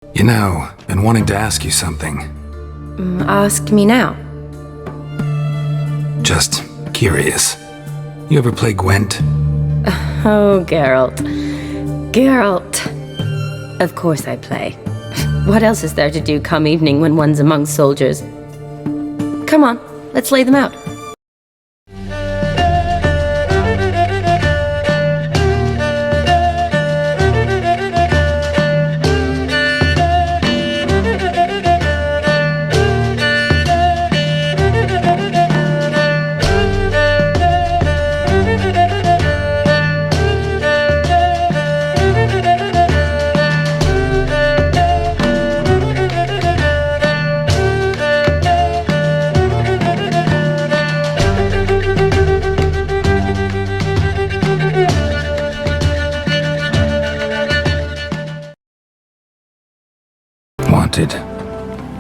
You know, been wanting to ask you something. Ask me now. Just curious. You ever play Gwent? Oh, Geralt. Geralt. Of course I play. What else is there to do come evening when one's among soldiers? Come on, let's lay them out.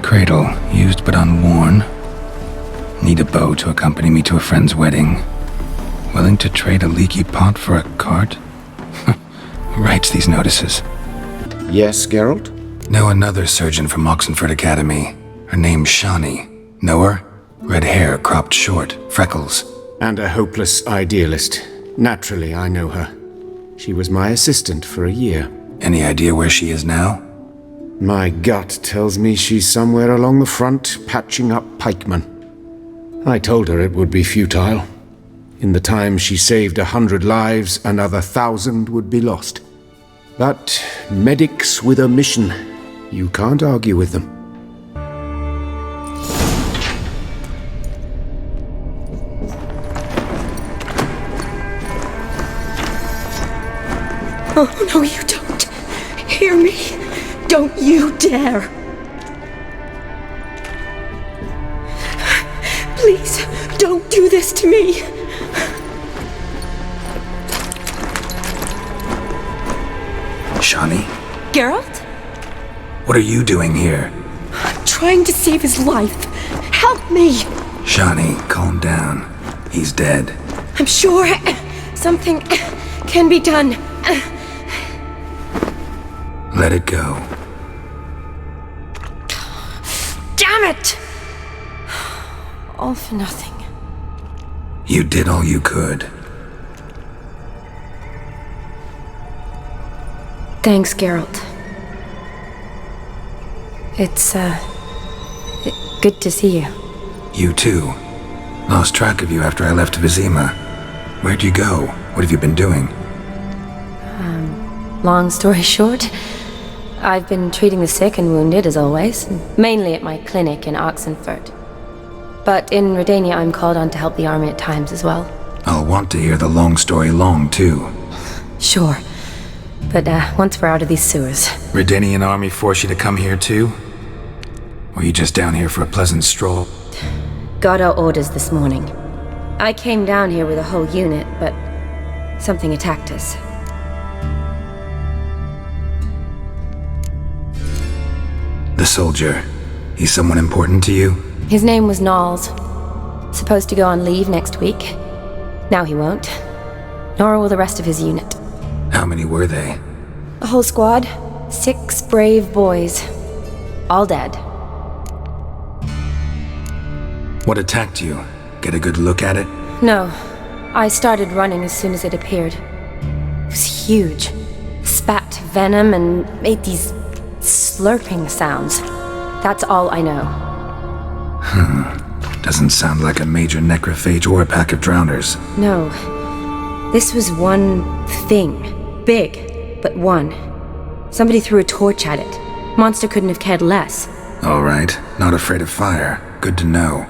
Cradle, used but unworn. Need a bow to accompany me to a friend's wedding. Willing to trade a leaky pot for a cart? Who writes these notices? Yes, Geralt? Know another surgeon from Oxenford Academy. Her name's Shani. Know her? Red hair, cropped short, freckles. And a hopeless idealist. Naturally, I know her. She was my assistant for a year. Any idea where she is now? My gut tells me she's somewhere along the front, patching up pikemen. I told her it would be futile. In the time she saved 100 lives, another 1,000 would be lost. But medics with a mission, you can't argue with them. Oh, no, you don't. Hear me. Don't you dare! Please, don't do this to me! Shani? Geralt? What are you doing here? I'm trying to save his life. Help me! Shani, calm down. He's dead. I'm sure something can be done. Let it go. Damn it! All for nothing. You did all you could. Thanks, Geralt. It's, good to see you. You too. Lost track of you after I left Vizima. Where'd you go? What have you been doing? Long story short, I've been treating the sick and wounded, as always, mainly at my clinic in Oxenford. But in Redania, I'm called on to help the army at times as well. I'll want to hear the long story long, too. Sure. But, once we're out of these sewers... Redanian army force you to come here, too? Or you just down here for a pleasant stroll? Got our orders this morning. I came down here with a whole unit, but something attacked us. The soldier. He's someone important to you? His name was Knowles. Supposed to go on leave next week. Now he won't. Nor will the rest of his unit. How many were they? A whole squad. 6 brave boys. All dead. What attacked you? Get a good look at it? No. I started running as soon as it appeared. It was huge. Spat venom and made these slurping sounds. That's all I know. Doesn't sound like a major necrophage or a pack of drowners. No. This was one thing. Big, but one. Somebody threw a torch at it. Monster couldn't have cared less. All right. Not afraid of fire. Good to know.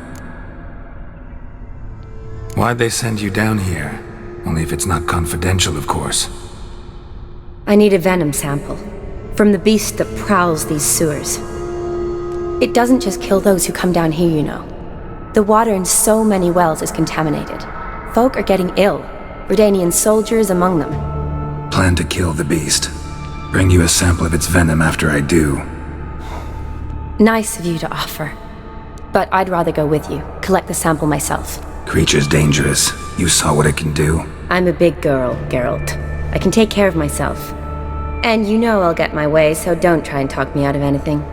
Why'd they send you down here? Only if it's not confidential, of course. I need a venom sample. From the beast that prowls these sewers. It doesn't just kill those who come down here, you know. The water in so many wells is contaminated. Folk are getting ill. Redanian soldiers among them. Plan to kill the beast. Bring you a sample of its venom after I do. Nice of you to offer. But I'd rather go with you, collect the sample myself. Creature's dangerous. You saw what it can do. I'm a big girl, Geralt. I can take care of myself. And you know I'll get my way, so don't try and talk me out of anything.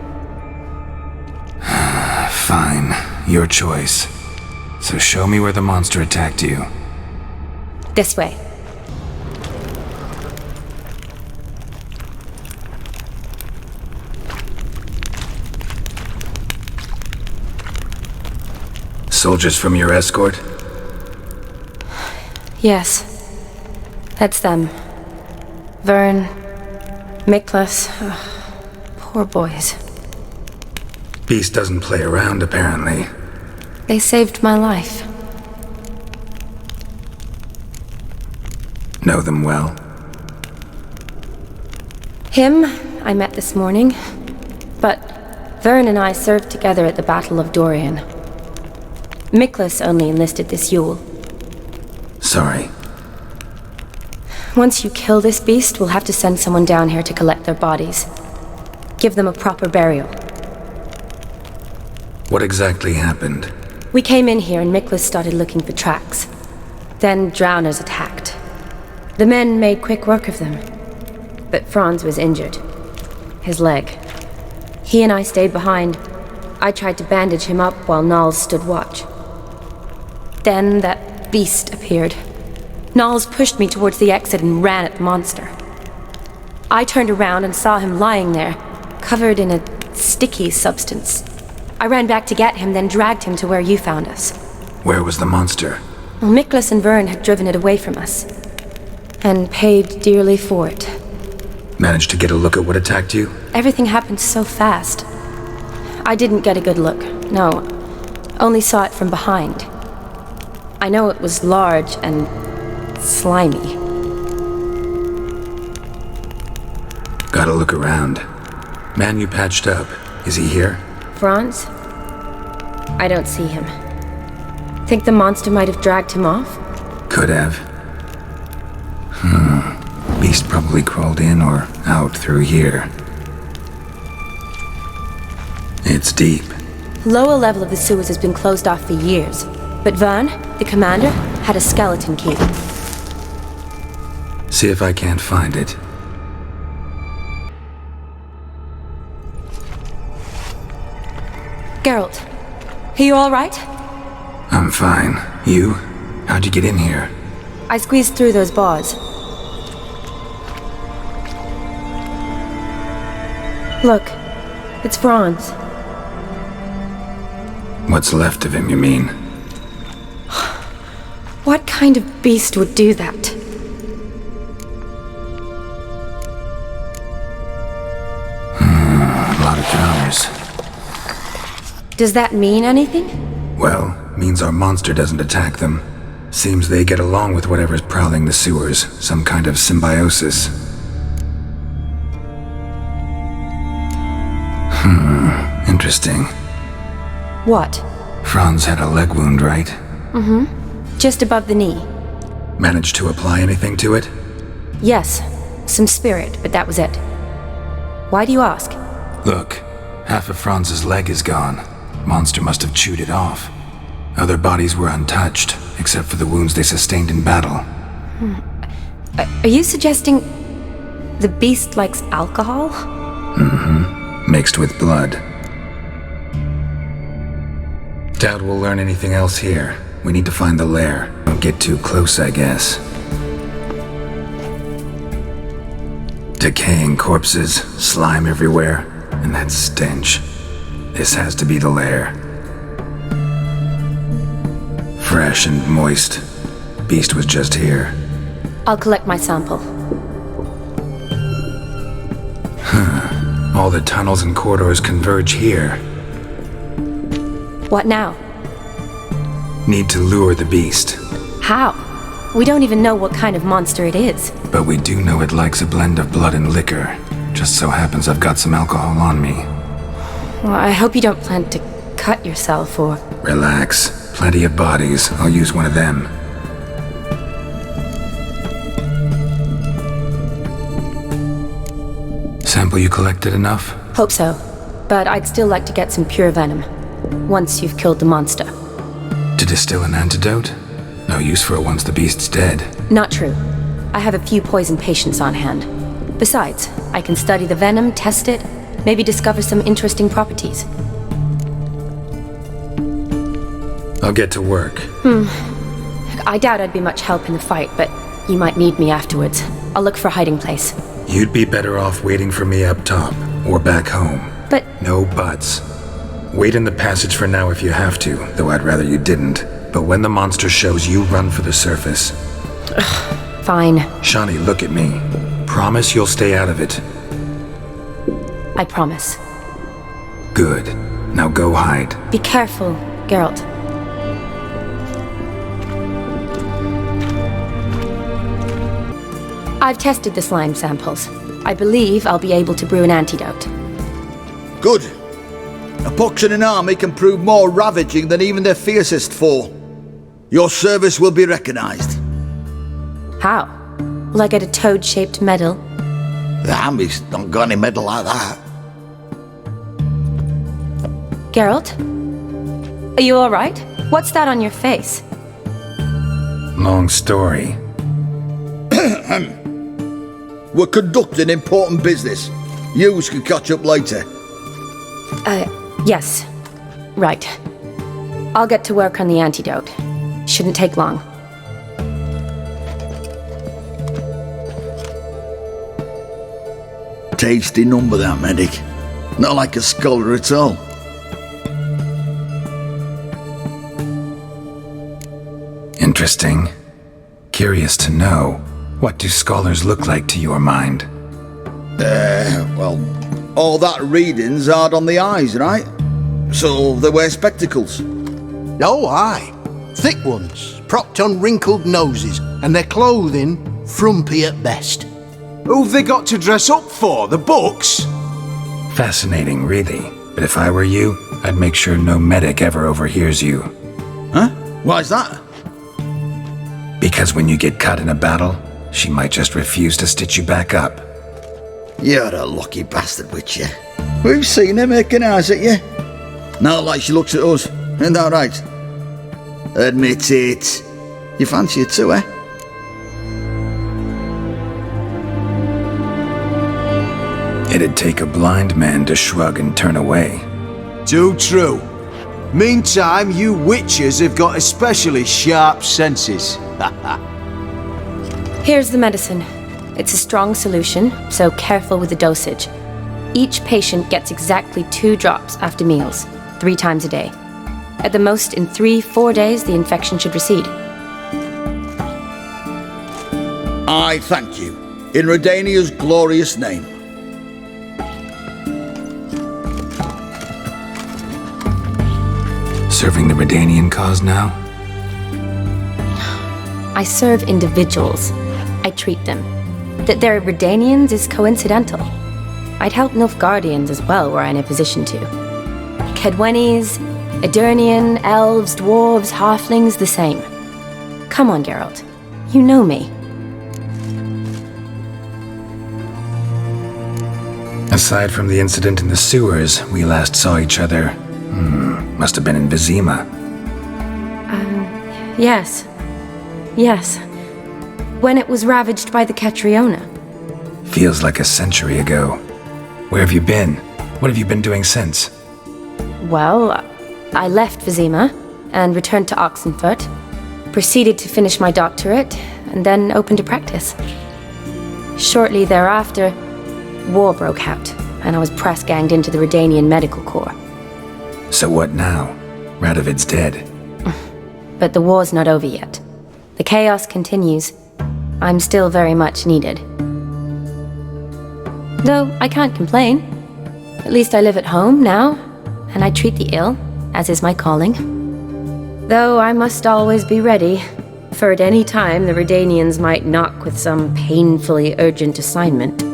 Fine, your choice. So show me where the monster attacked you. This way. Soldiers from your escort? Yes. That's them. Vern, Miklas. Poor boys. Beast doesn't play around, apparently. They saved my life. Know them well? Him, I met this morning. But Vern and I served together at the Battle of Dorian. Miklas only enlisted this Yule. Sorry. Once you kill this beast, we'll have to send someone down here to collect their bodies. Give them a proper burial. What exactly happened? We came in here and Miklas started looking for tracks. Then drowners attacked. The men made quick work of them. But Franz was injured. His leg. He and I stayed behind. I tried to bandage him up while Nals stood watch. Then that beast appeared. Nals pushed me towards the exit and ran at the monster. I turned around and saw him lying there, covered in a sticky substance. I ran back to get him, then dragged him to where you found us. Where was the monster? Well, Miklas and Vern had driven it away from us. And paid dearly for it. Managed to get a look at what attacked you? Everything happened so fast. I didn't get a good look, no. Only saw it from behind. I know it was large and slimy. Gotta look around. Man you patched up, is he here? Franz? I don't see him. Think the monster might have dragged him off? Could have. Beast probably crawled in or out through here. It's deep. Lower level of the sewers has been closed off for years. But Vern, the commander, had a skeleton key. See if I can't find it. Geralt, are you all right? I'm fine. You? How'd you get in here? I squeezed through those bars. Look, it's Franz. What's left of him, you mean? What kind of beast would do that? A lot of drowners. Does that mean anything? Well, means our monster doesn't attack them. Seems they get along with whatever's prowling the sewers. Some kind of symbiosis. Interesting. What? Franz had a leg wound, right? Mm-hmm. Just above the knee. Managed to apply anything to it? Yes. Some spirit, but that was it. Why do you ask? Look, half of Franz's leg is gone. Monster must have chewed it off. Other bodies were untouched, except for the wounds they sustained in battle. Are you suggesting the beast likes alcohol? Mm-hmm. Mixed with blood. Doubt we'll learn anything else here. We need to find the lair. Don't get too close, I guess. Decaying corpses, slime everywhere, and that stench. This has to be the lair. Fresh and moist. Beast was just here. I'll collect my sample. All the tunnels and corridors converge here. What now? Need to lure the beast. How? We don't even know what kind of monster it is. But we do know it likes a blend of blood and liquor. Just so happens I've got some alcohol on me. Well, I hope you don't plan to cut yourself or... Relax. Plenty of bodies. I'll use one of them. Sample you collected enough? Hope so. But I'd still like to get some pure venom. Once you've killed the monster. To distill an antidote? No use for it once the beast's dead. Not true. I have a few poison patients on hand. Besides, I can study the venom, test it, maybe discover some interesting properties. I'll get to work. I doubt I'd be much help in the fight, but you might need me afterwards. I'll look for a hiding place. You'd be better off waiting for me up top, or back home. But No buts. Wait in the passage for now if you have to, though I'd rather you didn't. But when the monster shows, you run for the surface. fine. Shani, look at me. Promise you'll stay out of it. I promise. Good. Now go hide. Be careful, Geralt. I've tested the slime samples. I believe I'll be able to brew an antidote. Good. A pox in an army can prove more ravaging than even their fiercest foe. Your service will be recognized. How? Will I get a toad-shaped medal? The army's not got any medal like that. Geralt? Are you alright? What's that on your face? Long story. We're conducting important business. Yous can catch up later. Yes. Right. I'll get to work on the antidote. Shouldn't take long. Tasty number, that medic. Not like a scholar at all. Interesting. Curious to know, what do scholars look like to your mind? Well, all that reading's hard on the eyes, right? So they wear spectacles. Oh, aye. Thick ones, propped on wrinkled noses, and their clothing frumpy at best. Who've they got to dress up for? The books? Fascinating, really. But if I were you, I'd make sure no medic ever overhears you. Huh? Why's that? Because when you get caught in a battle, she might just refuse to stitch you back up. You're a lucky bastard, with you. We've seen her making eyes at you. Not like she looks at us. Ain't that right? Admit it. You fancy it too, eh? It'd take a blind man to shrug and turn away. Too true. Meantime, you witches have got especially sharp senses. Here's the medicine. It's a strong solution, so careful with the dosage. Each patient gets exactly 2 drops after meals, 3 times a day. At the most, in 3-4 days, the infection should recede. I thank you. In Redania's glorious name. Serving the Redanian cause now? I serve individuals. I treat them. That they're Redanians is coincidental. I'd help Nilfgaardians as well were I in a position to. Kedwenis, Edirnian, elves, dwarves, halflings, the same. Come on, Geralt. You know me. Aside from the incident in the sewers, we last saw each other. Must have been in Vizima. Yes. Yes. When it was ravaged by the Catriona. Feels like a century ago. Where have you been? What have you been doing since? Well, I left Vizima and returned to Oxenfurt, proceeded to finish my doctorate, and then opened a practice. Shortly thereafter, war broke out, and I was press-ganged into the Redanian Medical Corps. So what now? Radovid's dead. But the war's not over yet. The chaos continues. I'm still very much needed. Though I can't complain. At least I live at home now, and I treat the ill, as is my calling. Though I must always be ready, for at any time the Redanians might knock with some painfully urgent assignment.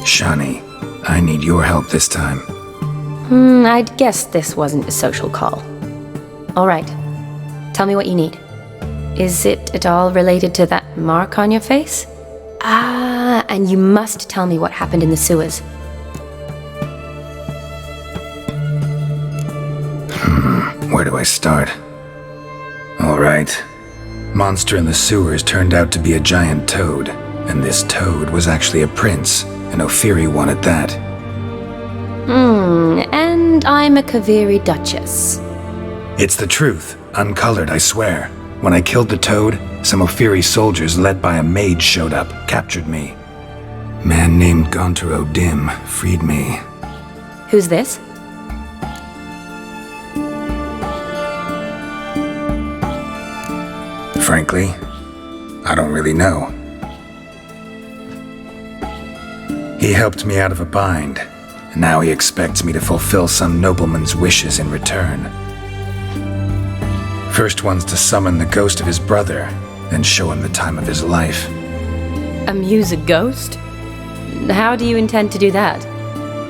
Shani, I need your help this time. I'd guess this wasn't a social call. All right. Tell me what you need. Is it at all related to that mark on your face? Ah, and you must tell me what happened in the sewers. Where do I start? All right. Monster in the sewers turned out to be a giant toad. And this toad was actually a prince, an Ophiri one at that. And I'm a Kaviri Duchess. It's the truth, uncolored, I swear. When I killed the toad, some Ophiri soldiers led by a mage showed up, captured me. Man named Gontaro Dim freed me. Who's this? Frankly, I don't really know. He helped me out of a bind, and now he expects me to fulfill some nobleman's wishes in return. First one's to summon the ghost of his brother, then show him the time of his life. Amuse a ghost? How do you intend to do that?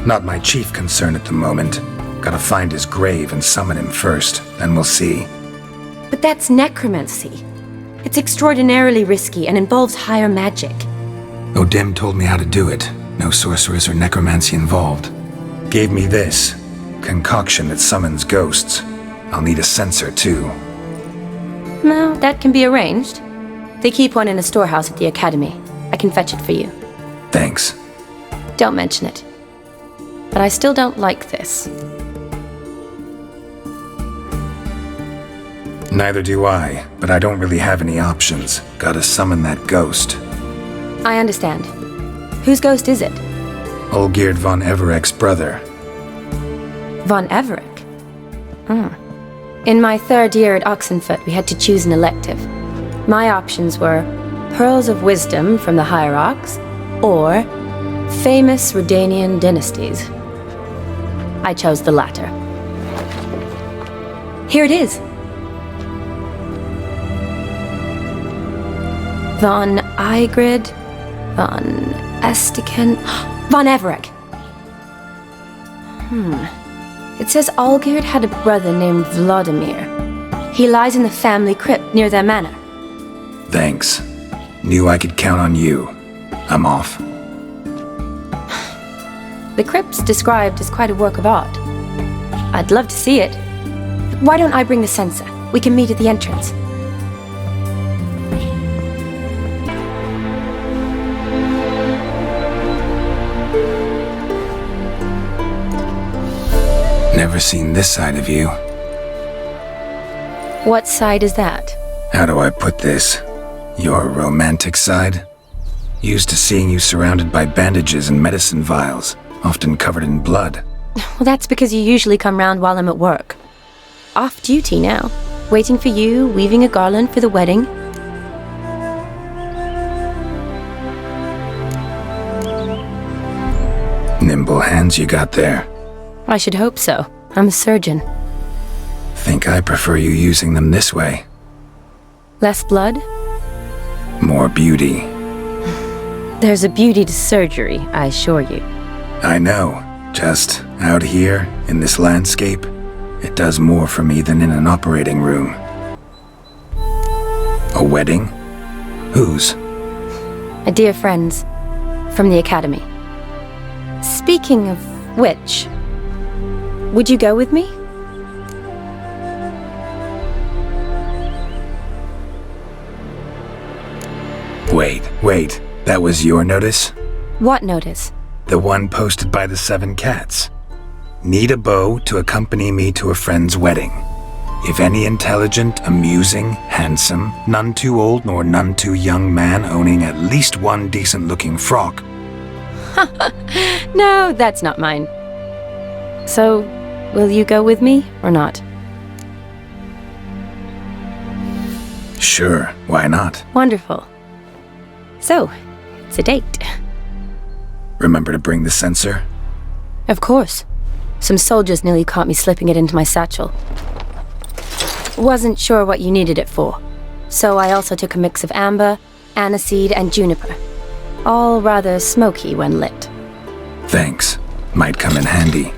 Not my chief concern at the moment. Gotta find his grave and summon him first, then we'll see. But that's necromancy. It's extraordinarily risky and involves higher magic. Odim told me how to do it. No sorceress or necromancy involved. Gave me this concoction that summons ghosts. I'll need a censer too. Well, that can be arranged. They keep one in a storehouse at the academy. I can fetch it for you. Thanks. Don't mention it. But I still don't like this. Neither do I, but I don't really have any options. Gotta summon that ghost. I understand. Whose ghost is it? Olgierd von Everec's brother. Von Everec? In my third year at Oxenfoot, we had to choose an elective. My options were Pearls of Wisdom from the Hierarchs, or Famous Redanian Dynasties. I chose the latter. Here it is. Von Olgierd, von Estiken, von Everec. It says Olgierd had a brother named Vlodmir. He lies in the family crypt near their manor. Thanks. Knew I could count on you. I'm off. The crypt's described as quite a work of art. I'd love to see it. Why don't I bring the censer? We can meet at the entrance. Never seen this side of you. What side is that? How do I put this? Your romantic side? Used to seeing you surrounded by bandages and medicine vials, often covered in blood. Well, that's because you usually come round while I'm at work. Off duty now. Waiting for you, weaving a garland for the wedding. Nimble hands you got there. I should hope so. I'm a surgeon. Think I prefer you using them this way. Less blood? More beauty. There's a beauty to surgery, I assure you. I know. Just out here, in this landscape, it does more for me than in an operating room. A wedding? Whose? A dear friend's. From the academy. Speaking of which, would you go with me? Wait. That was your notice? What notice? The one posted by the 7 cats. Need a beau to accompany me to a friend's wedding. If any intelligent, amusing, handsome, none too old nor none too young man owning at least one decent-looking frock. No, that's not mine. So, will you go with me or not? Sure, why not? Wonderful. So, it's a date. Remember to bring the censer? Of course. Some soldiers nearly caught me slipping it into my satchel. Wasn't sure what you needed it for, so I also took a mix of amber, aniseed, and juniper. All rather smoky when lit. Thanks. Might come in handy.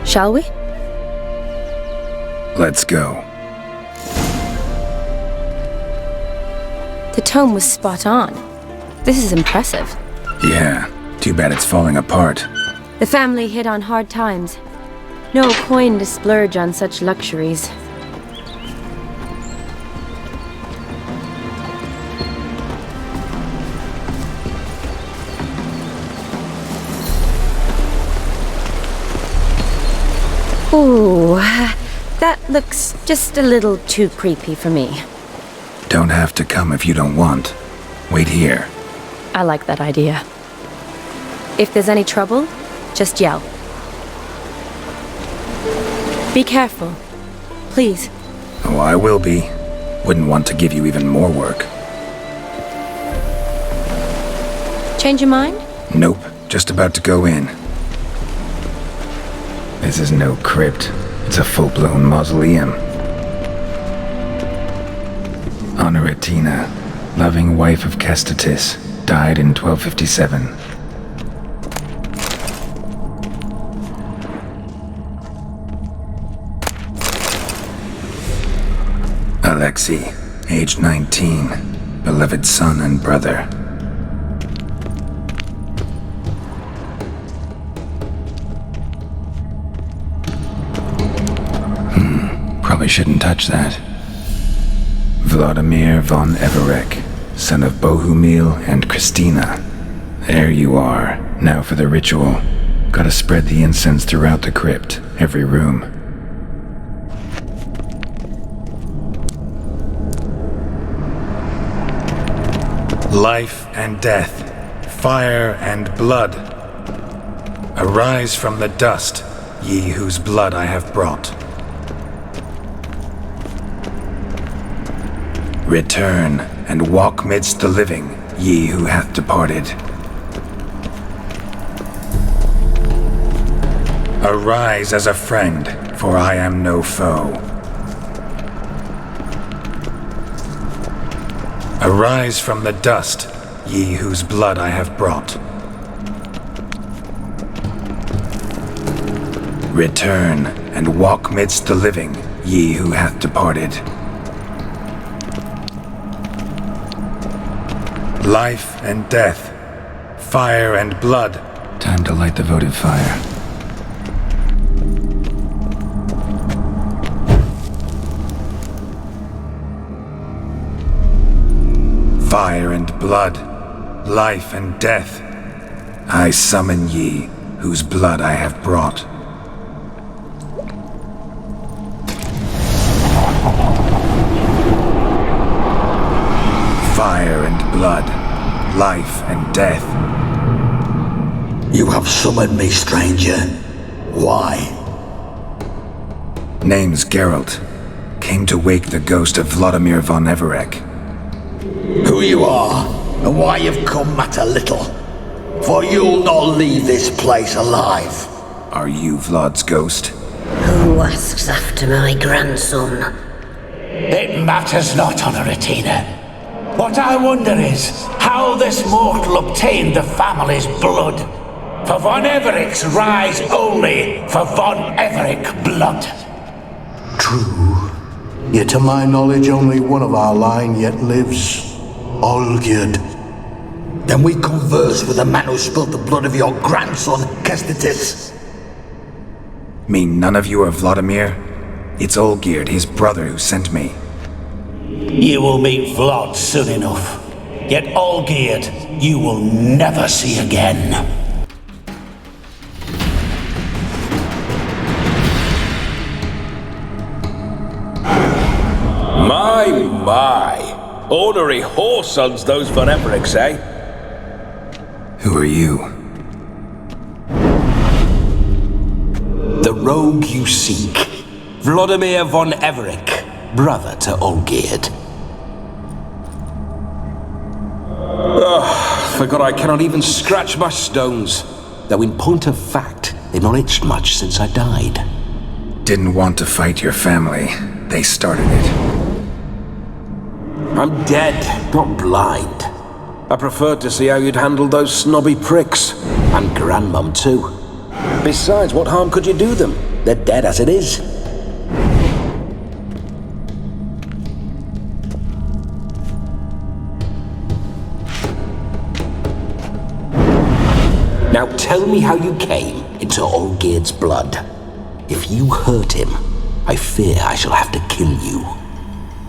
Shall we? Let's go. The tome was spot on. This is impressive. Yeah, too bad it's falling apart. The family hit on hard times. No coin to splurge on such luxuries. Ooh, that looks just a little too creepy for me. Don't have to come if you don't want. Wait here. I like that idea. If there's any trouble, just yell. Be careful. Please. Oh, I will be. Wouldn't want to give you even more work. Change your mind? Nope, just about to go in. This is no crypt. It's a full-blown mausoleum. Honoratina, loving wife of Kestatis, died in 1257. Alexei, age 19, beloved son and brother. Probably shouldn't touch that. Vlodmir von Everec, son of Bohumil and Christina. There you are. Now for the ritual. Gotta spread the incense throughout the crypt, every room. Life and death, fire and blood. Arise from the dust, ye whose blood I have brought. Return, and walk midst the living, ye who hath departed. Arise as a friend, for I am no foe. Arise from the dust, ye whose blood I have brought. Return, and walk midst the living, ye who hath departed. Life and death, fire and blood. Time to light the votive fire. Fire and blood, life and death. I summon ye, whose blood I have brought. Fire and blood, life and death. You have summoned me, stranger. Why? Name's Geralt. Came to wake the ghost of Vlodmir von Everec. Who you are, and why you've come matter little. For you'll not leave this place alive. Are you Vlod's ghost? Who asks after my grandson? It matters not, Honoratina. What I wonder is how this mortal obtained the family's blood. For von Everec's rise only for von Everec blood. True. Yet to my knowledge only one of our line yet lives. Olgierd. Then we converse with the man who spilled the blood of your grandson, Kestatis. Mean none of you are Vlodmir? It's Olgierd, his brother, who sent me. You will meet Vlod soon enough. Yet Olgierd, you will never see again. My. Ornery whoresons those von Everecs, eh? Who are you? The rogue you seek. Vlodmir von Everec, brother to Olgierd. Forgot I cannot even scratch my stones. Though in point of fact, they've not itched much since I died. Didn't want to fight your family. They started it. I'm dead, not blind. I preferred to see how you'd handle those snobby pricks. And Grandmum, too. Besides, what harm could you do them? They're dead as it is. Now tell me how you came into Olgierd's blood. If you hurt him, I fear I shall have to kill you.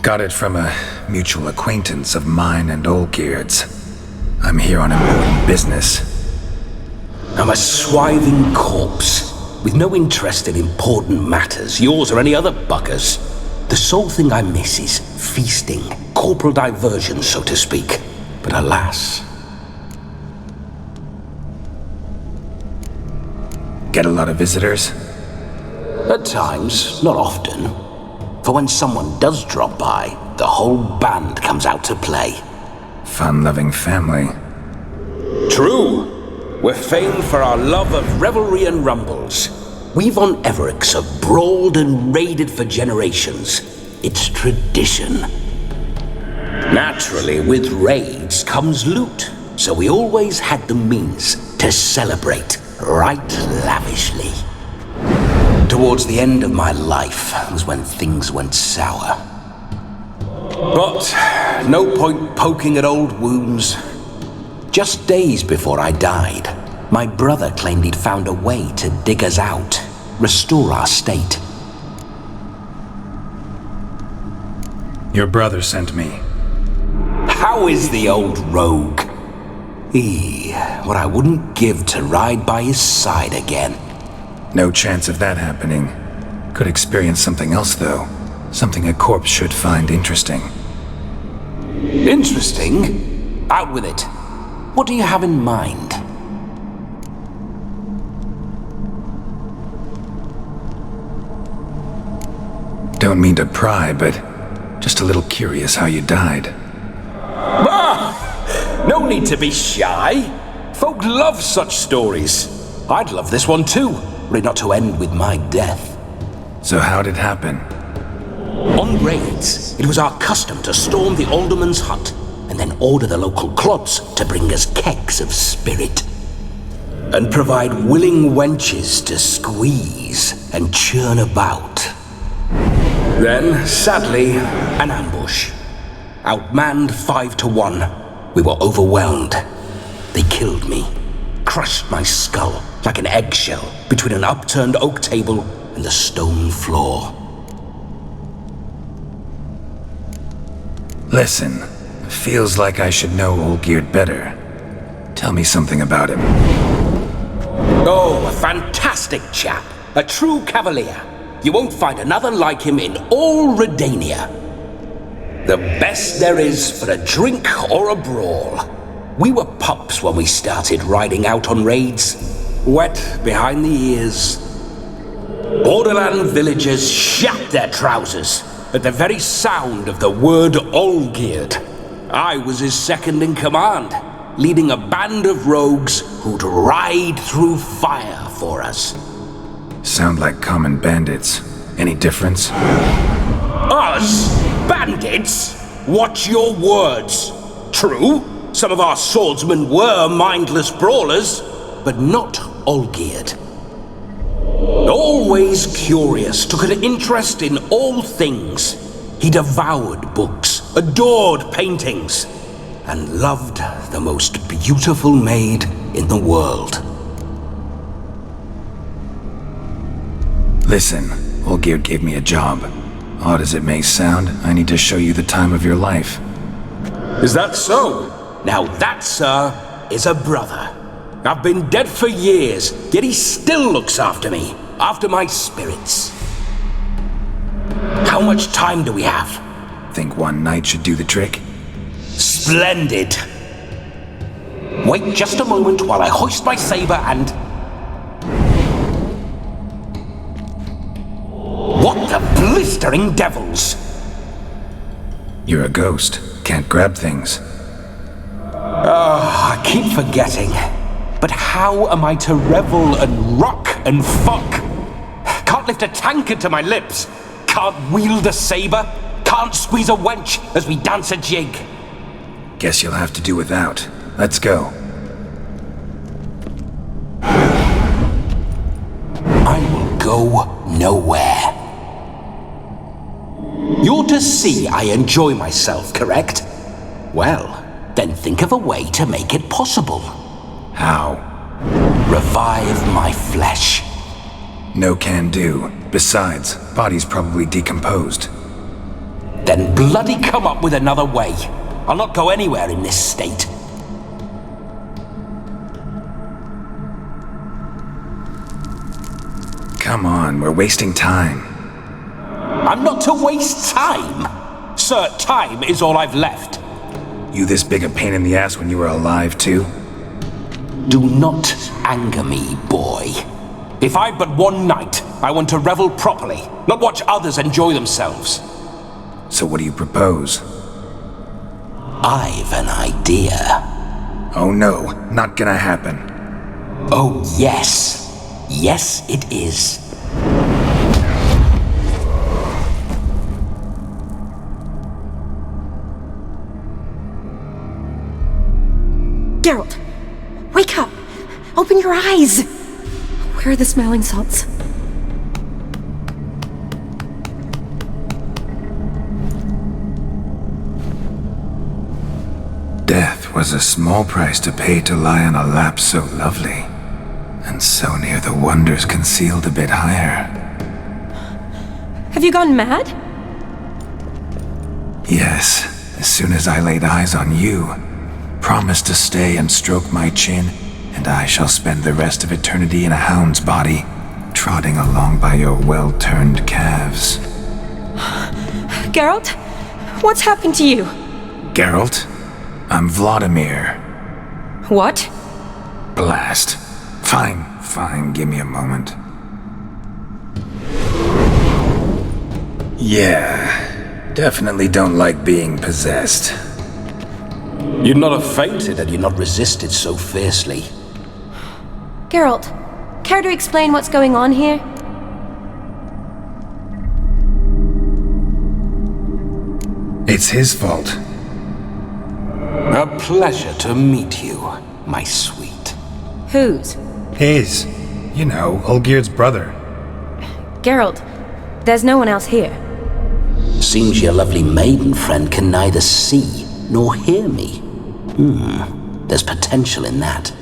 Got it from a mutual acquaintance of mine and Olgierd's. I'm here on important business. I'm a swithing corpse, with no interest in important matters, yours or any other buggers. The sole thing I miss is feasting, corporal diversion, so to speak. But alas... Get a lot of visitors? At times, not often. For when someone does drop by, the whole band comes out to play. Fun-loving family. True. We're famed for our love of revelry and rumbles. We von Everecs have brawled and raided for generations. It's tradition. Naturally, with raids comes loot, so we always had the means to celebrate right lavishly. Towards the end of my life was when things went sour. But no point poking at old wounds. Just days before I died, my brother claimed he'd found a way to dig us out, restore our state. Your brother sent me. How is the old rogue? What I wouldn't give to ride by his side again. No chance of that happening. Could experience something else, though. Something a corpse should find interesting. Interesting? Out with it. What do you have in mind? Don't mean to pry, but just a little curious how you died. No need to be shy. Folk love such stories. I'd love this one too, were it not to end with my death. So how'd it happen? On raids, it was our custom to storm the alderman's hut and then order the local clubs to bring us kegs of spirit. And provide willing wenches to squeeze and churn about. Then, sadly, an ambush. Outmanned 5-1, we were overwhelmed. They killed me, crushed my skull like an eggshell between an upturned oak table and the stone floor. Listen, feels like I should know Olgierd better. Tell me something about him. Oh, a fantastic chap. A true cavalier. You won't find another like him in all Redania. The best there is for a drink or a brawl. We were pups when we started riding out on raids. Wet behind the ears. Borderland villagers shat their trousers at the very sound of the word Olgierd. I was his second in command, leading a band of rogues who'd ride through fire for us. Sound like common bandits. Any difference? Us? Bandits? Watch your words. True, some of our swordsmen were mindless brawlers, but not Olgierd. Always curious, took an interest in all things. He devoured books, adored paintings, and loved the most beautiful maid in the world. Listen, Olgierd gave me a job. Odd as it may sound, I need to show you the time of your life. Is that so? Now that, sir, is a brother. I've been dead for years, yet he still looks after me, after my spirits. How much time do we have? Think one night should do the trick? Splendid! Wait just a moment while I hoist my saber and... What the blistering devils! You're a ghost. Can't grab things. I keep forgetting. But how am I to revel and rock and fuck? Can't lift a tankard to my lips. Can't wield a saber. Can't squeeze a wench as we dance a jig. Guess you'll have to do without. Let's go. I will go nowhere. You're to see I enjoy myself, correct? Well, then think of a way to make it possible. How? Revive my flesh. No can do. Besides, body's probably decomposed. Then bloody come up with another way. I'll not go anywhere in this state. Come on, we're wasting time. I'm not to waste time. Sir, time is all I've left. You this big a pain in the ass when you were alive, too? Do not anger me, boy. If I've but one night, I want to revel properly, not watch others enjoy themselves. So what do you propose? I've an idea. Oh no, not gonna happen. Oh yes. Yes, it is. Geralt! Wake up! Open your eyes! Where are the smelling salts? Death was a small price to pay to lie on a lap so lovely, and so near the wonders concealed a bit higher. Have you gone mad? Yes, as soon as I laid eyes on you, promise to stay and stroke my chin, and I shall spend the rest of eternity in a hound's body, trotting along by your well-turned calves. Geralt? What's happened to you? Geralt? I'm Vlodmir. What? Blast. Fine, give me a moment. Yeah, definitely don't like being possessed. You'd not have fainted had you not resisted so fiercely. Geralt, care to explain what's going on here? It's his fault. A pleasure to meet you, my sweet. Whose? His. You know, Olgierd's brother. Geralt, there's no one else here. Seems your lovely maiden friend can neither see nor hear me. There's potential in that.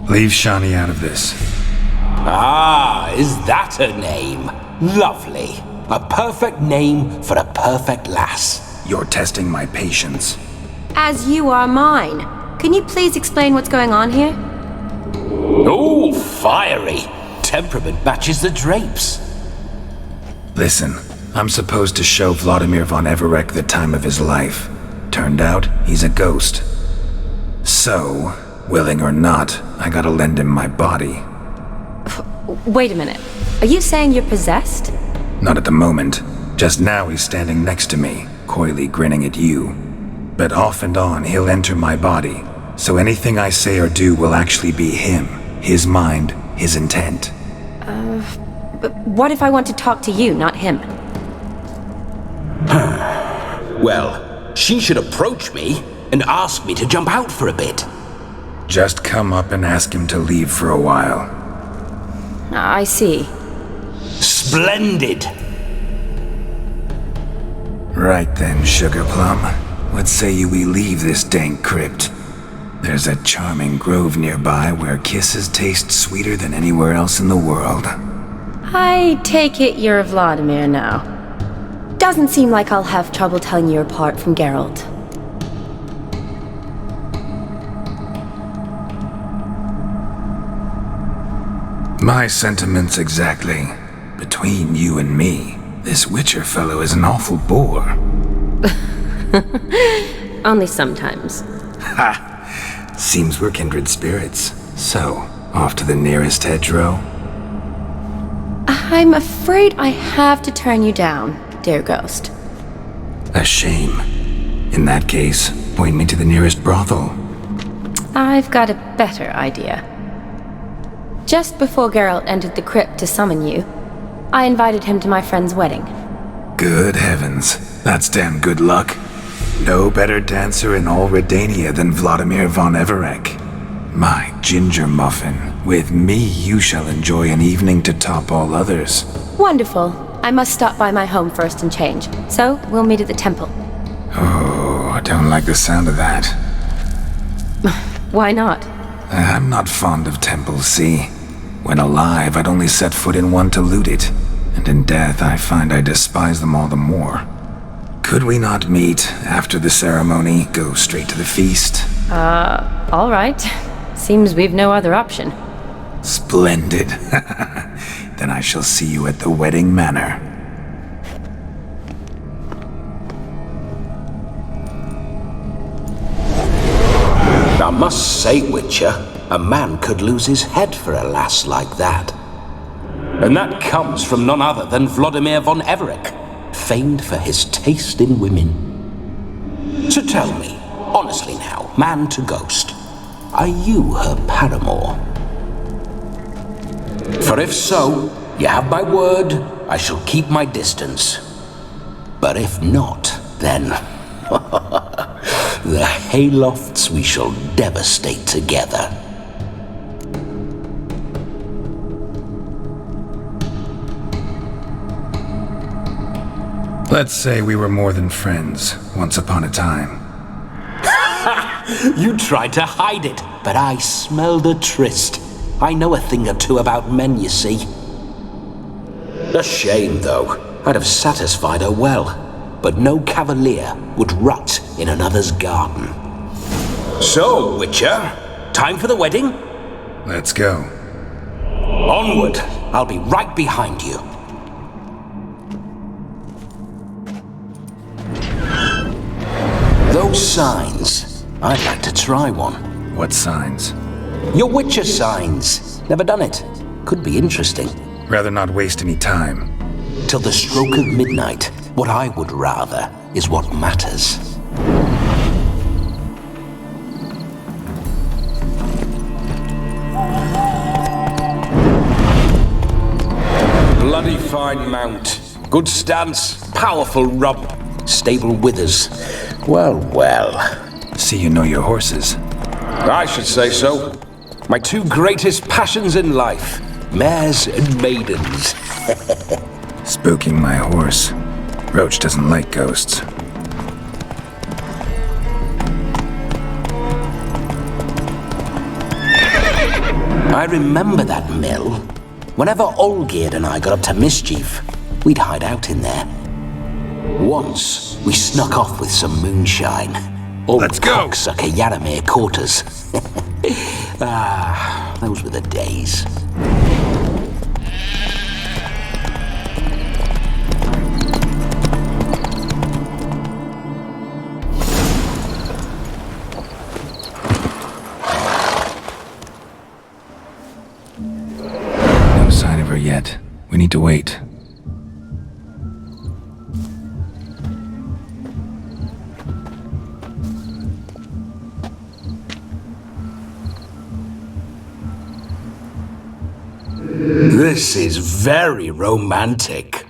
Leave Shani out of this. Ah, is that her name? Lovely. A perfect name for a perfect lass. You're testing my patience. As you are mine. Can you please explain what's going on here? Oh, fiery. Temperament matches the drapes. Listen, I'm supposed to show Vlodmir von Everec the time of his life. Turned out, he's a ghost. So, willing or not, I gotta lend him my body. Wait a minute. Are you saying you're possessed? Not at the moment. Just now he's standing next to me, coyly grinning at you. But off and on, he'll enter my body. So anything I say or do will actually be him. His mind, his intent. But what if I want to talk to you, not him? Well, she should approach me and ask me to jump out for a bit. Just come up and ask him to leave for a while. I see. Splendid! Right then, Sugar Plum. What say we leave this dank crypt? There's a charming grove nearby where kisses taste sweeter than anywhere else in the world. I take it you're Vlodmir now. Doesn't seem like I'll have trouble telling you apart from Geralt. My sentiments exactly. Between you and me, this Witcher fellow is an awful bore. Only sometimes. Ha! Seems we're kindred spirits. So, off to the nearest hedgerow? I'm afraid I have to turn you down, dear ghost. A shame. In that case, point me to the nearest brothel. I've got a better idea. Just before Geralt entered the crypt to summon you, I invited him to my friend's wedding. Good heavens. That's damn good luck. No better dancer in all Redania than Vlodmir von Everec. My ginger muffin. With me you shall enjoy an evening to top all others. Wonderful. I must stop by my home first and change. So, we'll meet at the temple. Oh, I don't like the sound of that. Why not? I'm not fond of temples, see? When alive, I'd only set foot in one to loot it. And in death, I find I despise them all the more. Could we not meet after the ceremony, go straight to the feast? All right. Seems we've no other option. Splendid. Then I shall see you at the wedding manor. I must say, Witcher, a man could lose his head for a lass like that. And that comes from none other than Vlodmir von Everec, famed for his taste in women. So tell me, honestly now, man to ghost, are you her paramour? For if so, you have my word, I shall keep my distance. But if not, then the haylofts we shall devastate together. Let's say we were more than friends, once upon a time. You tried to hide it, but I smelled a tryst. I know a thing or two about men, you see. A shame, though. I'd have satisfied her well, but no cavalier would rot in another's garden. So, Witcher, time for the wedding? Let's go. Onward! I'll be right behind you. Those signs, I'd like to try one. What signs? Your Witcher signs. Never done it. Could be interesting. Rather not waste any time. Till the stroke of midnight, what I would rather is what matters. Bloody fine mount. Good stance, powerful rub, stable withers. Well, well. See you know your horses. I should say so. My two greatest passions in life, mares and maidens. Spooking my horse. Roach doesn't like ghosts. I remember that mill. Whenever Olgierd and I got up to mischief, we'd hide out in there. Once, we snuck off with some moonshine. Let's go! Cocksucker Yaramir caught us. Those were the days. No sign of her yet. We need to wait. This is very romantic.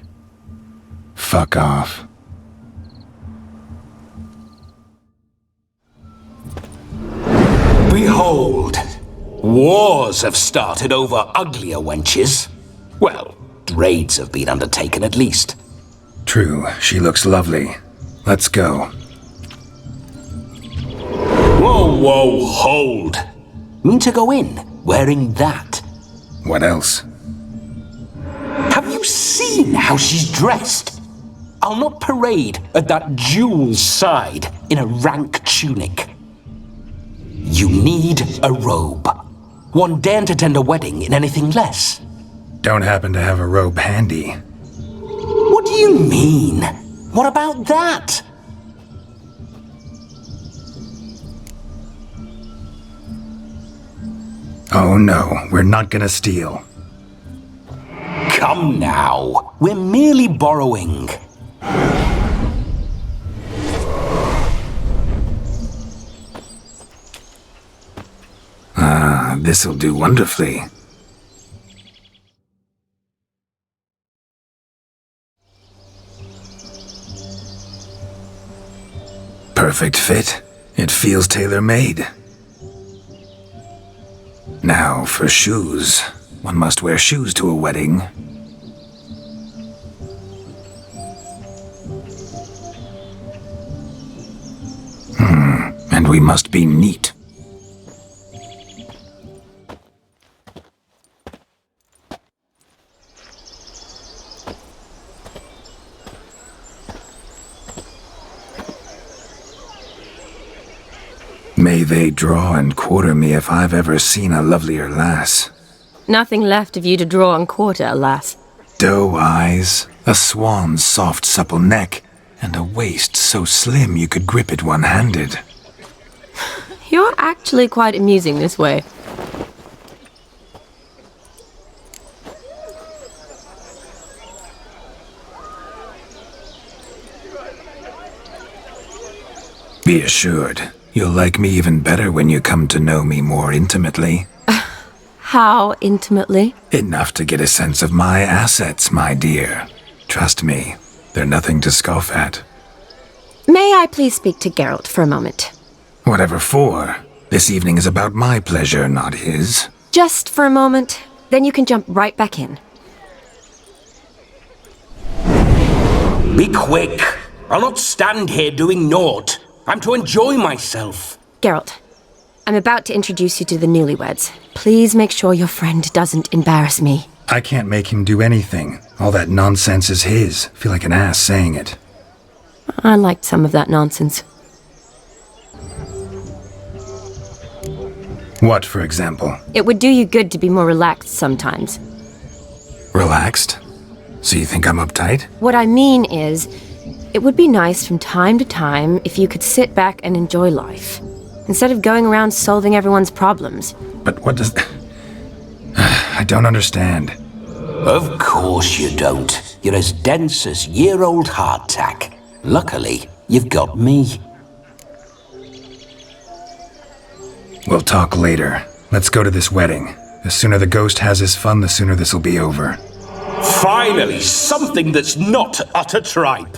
Fuck off. Behold, wars have started over uglier wenches. Well, raids have been undertaken at least. True, she looks lovely. Let's go. Whoa, whoa, hold. Mean to go in wearing that? What else? Have you seen how she's dressed? I'll not parade at that jewel's side in a rank tunic. You need a robe. One daren't attend a wedding in anything less. Don't happen to have a robe handy. What do you mean? What about that? Oh no, we're not gonna steal. Come now, we're merely borrowing. This'll do wonderfully. Perfect fit. It feels tailor-made. Now, for shoes. One must wear shoes to a wedding. And we must be neat. May they draw and quarter me if I've ever seen a lovelier lass. Nothing left of you to draw and quarter, alas. Doe eyes, a swan's soft supple neck, and a waist so slim you could grip it one-handed. You're actually quite amusing this way. Be assured, you'll like me even better when you come to know me more intimately. How intimately? Enough to get a sense of my assets, my dear. Trust me, they're nothing to scoff at. May I please speak to Geralt for a moment? Whatever for. This evening is about my pleasure, not his. Just for a moment, then you can jump right back in. Be quick. I'll not stand here doing naught. I'm to enjoy myself. Geralt, I'm about to introduce you to the newlyweds. Please make sure your friend doesn't embarrass me. I can't make him do anything. All that nonsense is his. Feel like an ass saying it. I liked some of that nonsense. What, for example? It would do you good to be more relaxed sometimes. Relaxed? So you think I'm uptight? What I mean is, it would be nice from time to time if you could sit back and enjoy life, instead of going around solving everyone's problems. But what does... I don't understand. Of course you don't. You're as dense as year-old hardtack. Luckily, you've got me. We'll talk later. Let's go to this wedding. The sooner the ghost has his fun, the sooner this'll be over. Finally, something that's not utter tripe.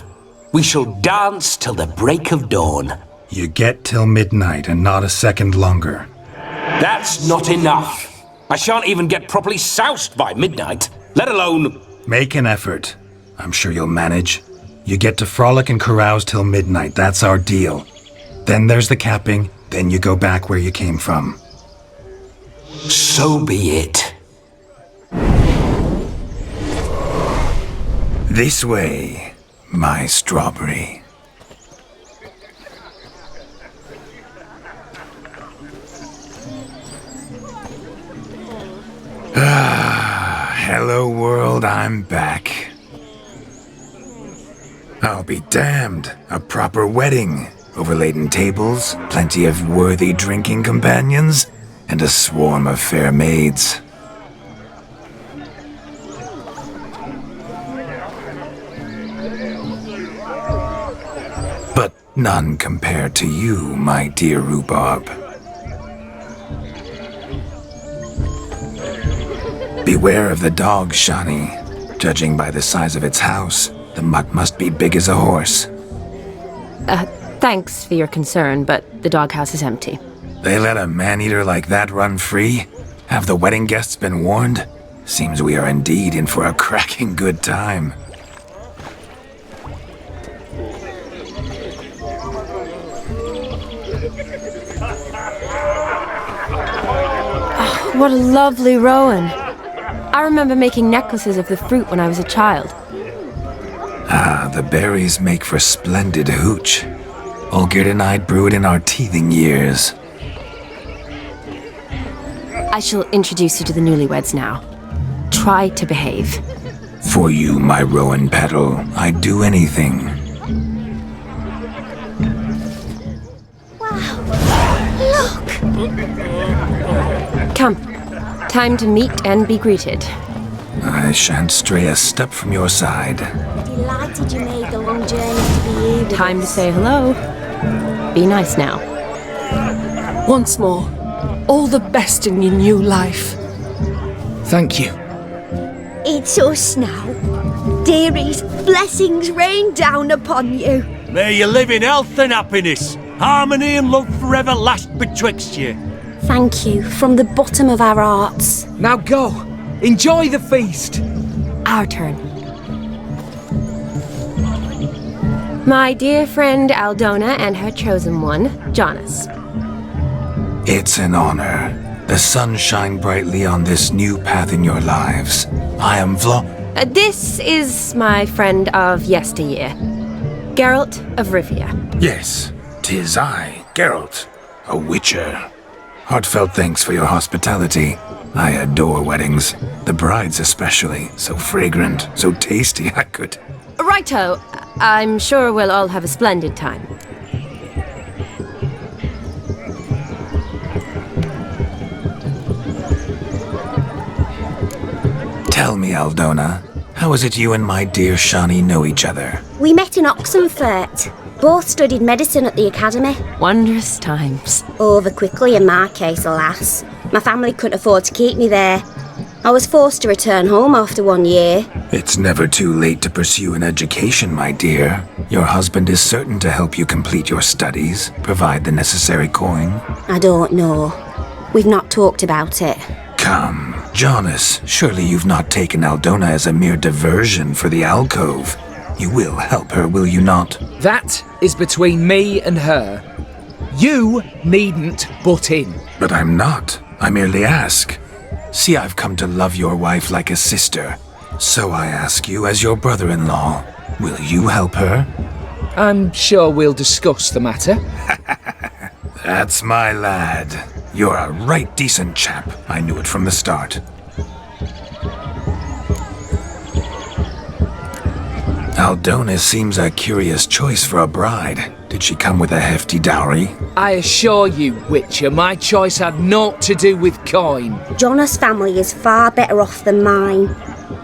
We shall dance till the break of dawn. You get till midnight and not a second longer. That's not enough. I shan't even get properly soused by midnight, let alone... Make an effort. I'm sure you'll manage. You get to frolic and carouse till midnight, that's our deal. Then there's the capping, then you go back where you came from. So be it. This way, my strawberry. Hello world, I'm back. I'll be damned. A proper wedding. Overladen tables, plenty of worthy drinking companions, and a swarm of fair maids. But none compared to you, my dear rhubarb. Beware of the dog, Shani. Judging by the size of its house, the mutt must be big as a horse. Thanks for your concern, but the doghouse is empty. They let a man-eater like that run free? Have the wedding guests been warned? Seems we are indeed in for a cracking good time. Oh, what a lovely rowan. I remember making necklaces of the fruit when I was a child. Ah, the berries make for splendid hooch. Olgierd and I brewed in our teething years. I shall introduce you to the newlyweds now. Try to behave. For you, my rowan petal, I'd do anything. Wow. Look! Come. Time to meet and be greeted. I shan't stray a step from your side. Delighted you made the long journey to be here with Time to us. say hello. Be nice now. Once more, all the best in your new life. Thank you. It's us now. Dearies, blessings rain down upon you. May you live in health and happiness. Harmony and love forever last betwixt you. Thank you from the bottom of our hearts. Now go. Enjoy the feast. Our turn. My dear friend Aldona and her chosen one, Jonas. It's an honor. The sun shine brightly on this new path in your lives. I am This is my friend of yesteryear, Geralt of Rivia. Yes, 'tis I, Geralt. A witcher. Heartfelt thanks for your hospitality. I adore weddings. The brides especially. So fragrant, so tasty, I could... Righto. I'm sure we'll all have a splendid time. Tell me, Aldona, how is it you and my dear Shani know each other? We met in Oxenfurt. Both studied medicine at the academy. Wondrous times. Over quickly in my case, alas. My family couldn't afford to keep me there. I was forced to return home after 1 year. It's never too late to pursue an education, my dear. Your husband is certain to help you complete your studies, provide the necessary coin. I don't know. We've not talked about it. Come, Jonas, surely you've not taken Aldona as a mere diversion for the alcove. You will help her, will you not? That is between me and her. You needn't butt in. But I'm not. I merely ask. See, I've come to love your wife like a sister. So I ask you as your brother-in-law, will you help her? I'm sure we'll discuss the matter. That's my lad. You're a right decent chap. I knew it from the start. Aldona seems a curious choice for a bride. Did she come with a hefty dowry? I assure you, Witcher, my choice had naught to do with coin. Jonas' family is far better off than mine.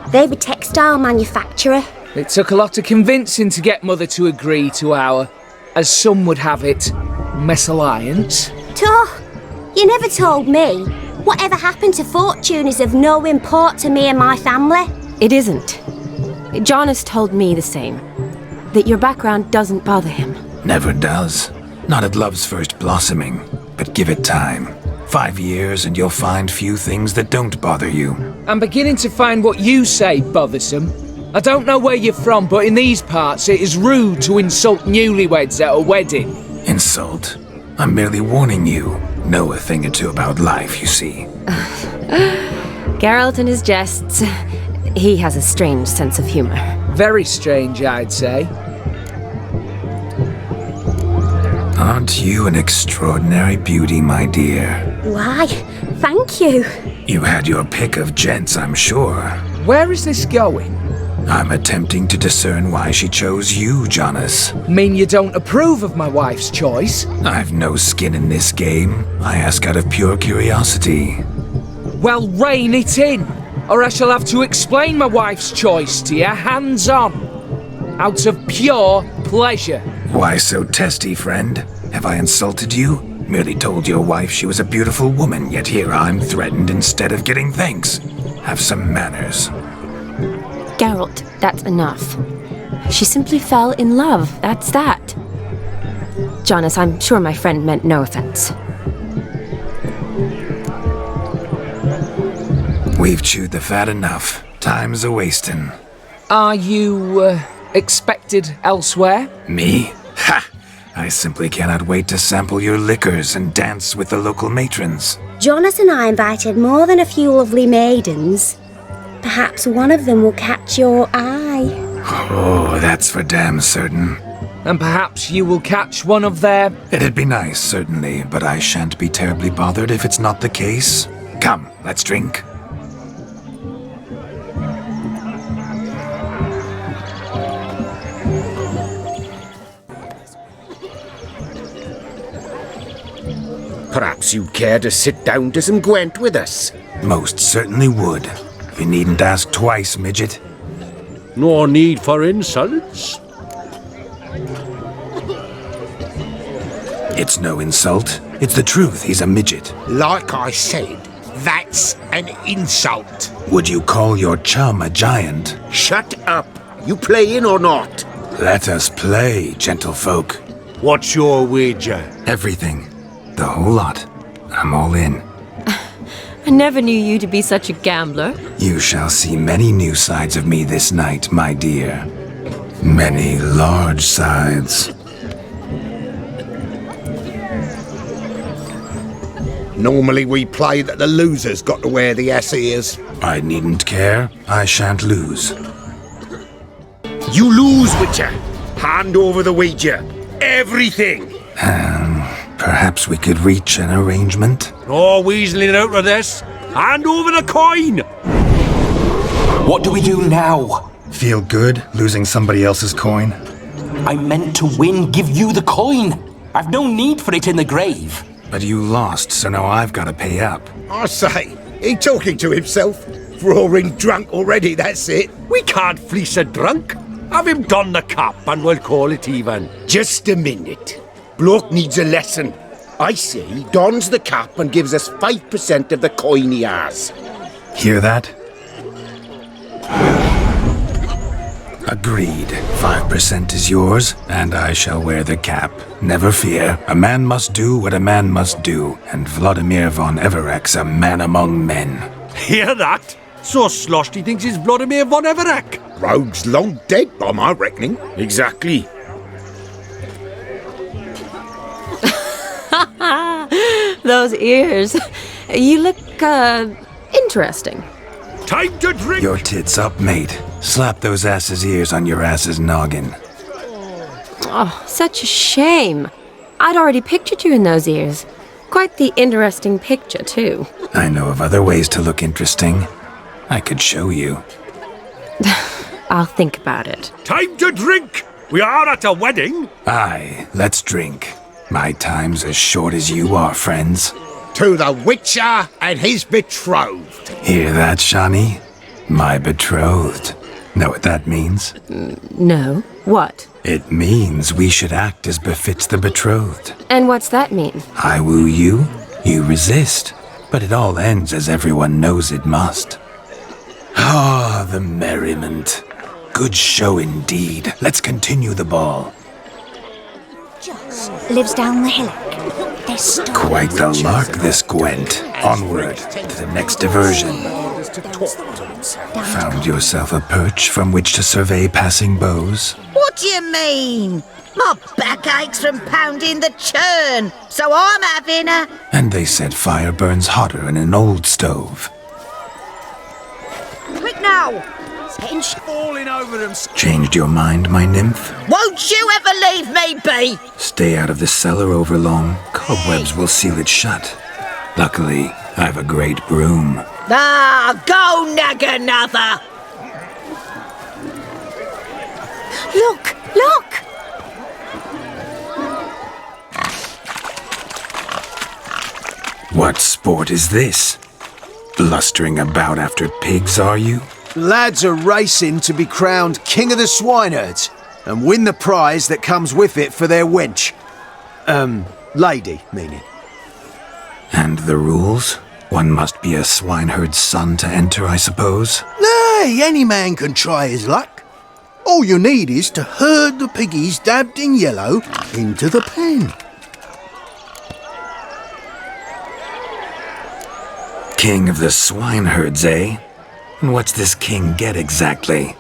They're a textile manufacturer. It took a lot of convincing to get Mother to agree to our, as some would have it, mesalliance. You never told me. Whatever happened to fortune is of no import to me and my family. It isn't. Jonas told me the same. That your background doesn't bother him. Never does. Not at love's first blossoming. But give it time. 5 years and you'll find few things that don't bother you. I'm beginning to find what you say bothersome. I don't know where you're from, but in these parts it is rude to insult newlyweds at a wedding. Insult? I'm merely warning you. Know a thing or two about life, you see. Geralt and his jests. He has a strange sense of humor. Very strange, I'd say. Aren't you an extraordinary beauty, my dear? Why, thank you. You had your pick of gents, I'm sure. Where is this going? I'm attempting to discern why she chose you, Jonas. Mean you don't approve of my wife's choice? I've no skin in this game. I ask out of pure curiosity. Well, rein it in, or I shall have to explain my wife's choice to you hands-on. Out of pure pleasure. Why so testy, friend? Have I insulted you? Merely told your wife she was a beautiful woman, yet here I'm threatened instead of getting thanks. Have some manners. Geralt, that's enough. She simply fell in love, that's that. Jonas, I'm sure my friend meant no offense. We've chewed the fat enough. Time's a-wasting. Are you, expected elsewhere? Me? Ha! I simply cannot wait to sample your liquors and dance with the local matrons. Jonas and I invited more than a few lovely maidens. Perhaps one of them will catch your eye. Oh, that's for damn certain. And perhaps you will catch one of their... It'd be nice, certainly, but I shan't be terribly bothered if it's not the case. Come, let's drink. Perhaps you'd care to sit down to some Gwent with us? Most certainly would. You needn't ask twice, midget. No need for insults. It's no insult. It's the truth. He's a midget. Like I said, that's an insult. Would you call your chum a giant? Shut up. You playing or not? Let us play, gentlefolk. What's your wager? Everything. The whole lot. I'm all in. I never knew you to be such a gambler. You shall see many new sides of me this night, my dear. Many large sides. Normally we play that the loser's got to wear the ass ears. I needn't care. I shan't lose. You lose, Witcher. Hand over the wager. Everything. Perhaps we could reach an arrangement? No weaseling out of this. Hand over the coin! What do we do now? Feel good losing somebody else's coin? I meant to win, give you the coin. I've no need for it in the grave. But you lost, so now I've got to pay up. I say, he talking to himself? Roaring drunk already, that's it. We can't fleece a drunk. Have him don the cap and we'll call it even. Just a minute. Bloke needs a lesson. I say he dons the cap and gives us 5% of the coin he has. Hear that? Agreed. 5% is yours, and I shall wear the cap. Never fear. A man must do what a man must do, and Vlodmir von Everec's a man among men. Hear that? So sloshed he thinks he's Vlodmir von Everec. Rogue's long dead, by my reckoning. Exactly. Those ears. You look, interesting. Time to drink! Your tits up, mate. Slap those asses' ears on your ass's noggin. Oh, such a shame. I'd already pictured you in those ears. Quite the interesting picture, too. I know of other ways to look interesting. I could show you. I'll think about it. Time to drink! We are at a wedding. Aye, let's drink. My time's as short as you are, friends. To the Witcher and his betrothed. Hear that, Shani? My betrothed. Know what that means? No. What? It means we should act as befits the betrothed. And what's that mean? I woo you, you resist. But it all ends as everyone knows it must. Ah, the merriment. Good show indeed. Let's continue the ball. Lives down the hillock. Quite the lark, this Gwent. Onward to the next diversion. Found yourself a perch from which to survey passing bows? What do you mean? My back aches from pounding the churn, so I'm having a... And they said fire burns hotter in an old stove. Quick now! Falling over them. Changed your mind, my nymph? Won't you ever leave me be? Stay out of the cellar overlong. Cobwebs will seal it shut. Luckily, I've a great broom. Ah, go Nag Another! Look! Look! What sport is this? Blustering about after pigs, are you? Lads are racing to be crowned King of the Swineherds and win the prize that comes with it for their wench. Lady, meaning. And the rules? One must be a swineherd's son to enter, I suppose? Nay, any man can try his luck. All you need is to herd the piggies dabbed in yellow into the pen. King of the Swineherds, eh? And what's this king get exactly?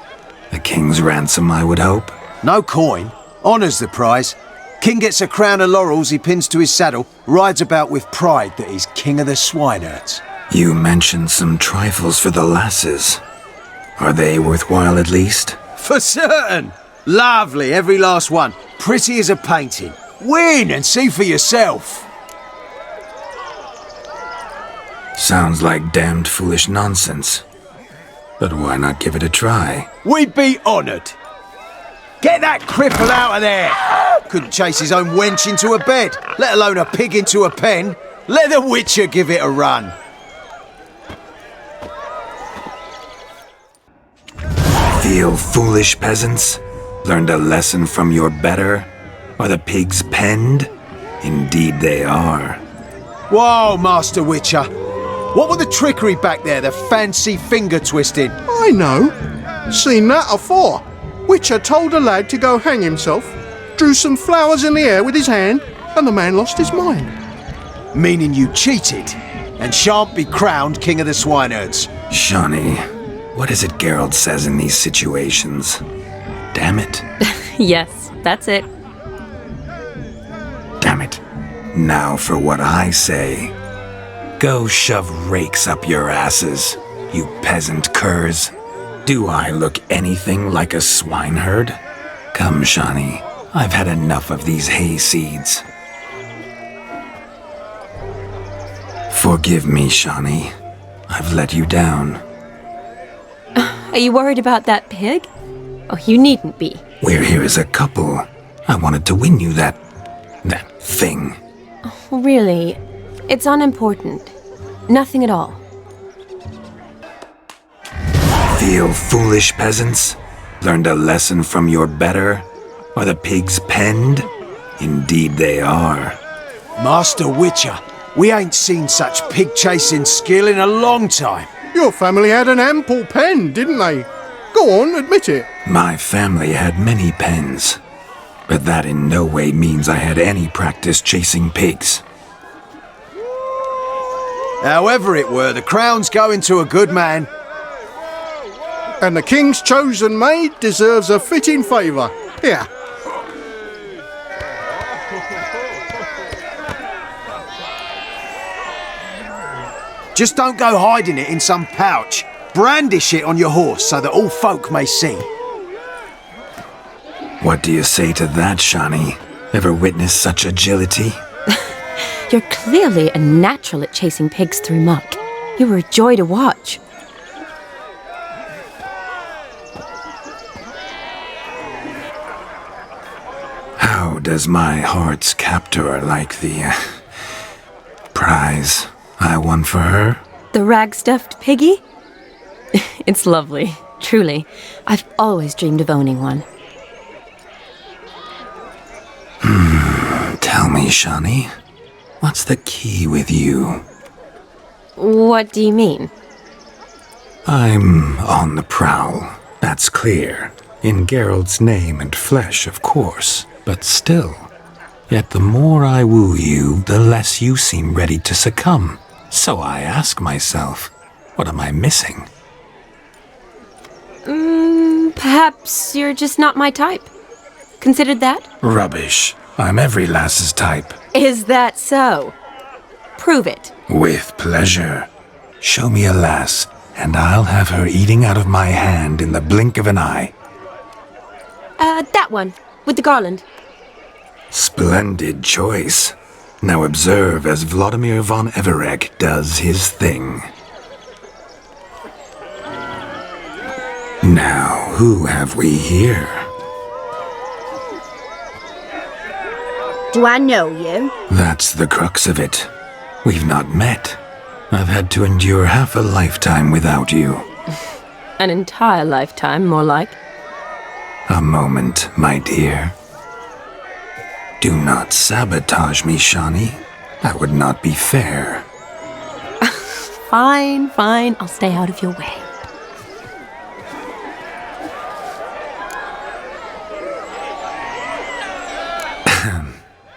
A king's ransom, I would hope? No coin. Honours the prize. King gets a crown of laurels he pins to his saddle, rides about with pride that he's King of the Swineherds. You mentioned some trifles for the lasses. Are they worthwhile at least? For certain! Lovely, every last one. Pretty as a painting. Win and see for yourself. Sounds like damned foolish nonsense. But why not give it a try? We'd be honoured. Get that cripple out of there! Couldn't chase his own wench into a bed, let alone a pig into a pen. Let the Witcher give it a run. Feel foolish, peasants? Learned a lesson from your better? Are the pigs penned? Indeed they are. Whoa, Master Witcher. What were the trickery back there, the fancy finger twisting? I know. Seen that afore. Witcher told a lad to go hang himself, drew some flowers in the air with his hand, and the man lost his mind. Meaning you cheated, and shan't be crowned King of the Swineherds. Shani, what is it Geralt says in these situations? Damn it. Yes, that's it. Damn it. Now for what I say. Go shove rakes up your asses, you peasant curs. Do I look anything like a swineherd? Come, Shani, I've had enough of these hay seeds. Forgive me, Shani. I've let you down. Are you worried about that pig? Oh, you needn't be. We're here as a couple. I wanted to win you that thing. Really? It's unimportant. Nothing at all. Feel foolish, peasants? Learned a lesson from your better? Are the pigs penned? Indeed they are. Master Witcher, we ain't seen such pig-chasing skill in a long time. Your family had an ample pen, didn't they? Go on, admit it. My family had many pens, but that in no way means I had any practice chasing pigs. However it were, the crown's going to a good man. And the king's chosen maid deserves a fitting favour. Here. Just don't go hiding it in some pouch. Brandish it on your horse so that all folk may see. What do you say to that, Shani? Ever witnessed such agility? You're clearly a natural at chasing pigs through muck. You were a joy to watch. How does my heart's captor like the prize I won for her? The rag-stuffed piggy? It's lovely, truly. I've always dreamed of owning one. Tell me, Shani, what's the key with you? What do you mean? I'm on the prowl, that's clear. In Geralt's name and flesh, of course, but still. Yet the more I woo you, the less you seem ready to succumb. So I ask myself, what am I missing? Perhaps you're just not my type. Considered that? Rubbish. I'm every lass's type. Is that so? Prove it. With pleasure. Show me a lass, and I'll have her eating out of my hand in the blink of an eye. That one, with the garland. Splendid choice. Now observe as Vlodmir von Everec does his thing. Now, who have we here? Do I know you? That's the crux of it. We've not met. I've had to endure half a lifetime without you. An entire lifetime, more like. A moment, my dear. Do not sabotage me, Shani. That would not be fair. Fine, fine. I'll stay out of your way.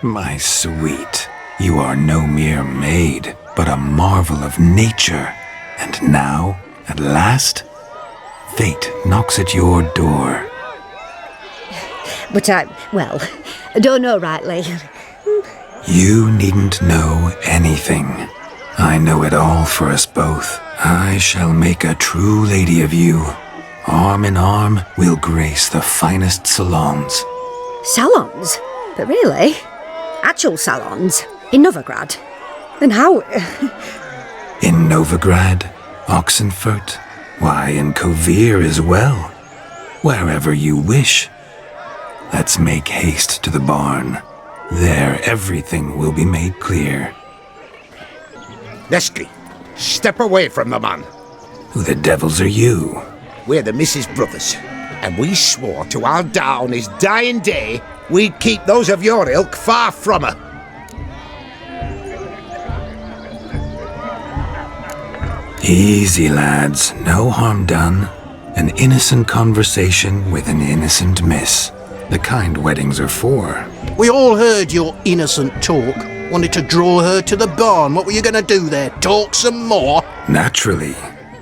My sweet, you are no mere maid, but a marvel of nature. And now, at last, fate knocks at your door. But I don't know rightly. You needn't know anything. I know it all for us both. I shall make a true lady of you. Arm in arm, we'll grace the finest salons. Salons? But really? Actual salons? In Novigrad? And how? In Novigrad, Oxenfurt, why, in Kovir as well. Wherever you wish. Let's make haste to the barn. There, everything will be made clear. Leslie, step away from the man. Who the devils are you? We're the Mrs. Brothers, and we swore to our down his dying day we'd keep those of your ilk far from her. Easy, lads. No harm done. An innocent conversation with an innocent miss. The kind weddings are for. We all heard your innocent talk. Wanted to draw her to the barn. What were you going to do there? Talk some more? Naturally.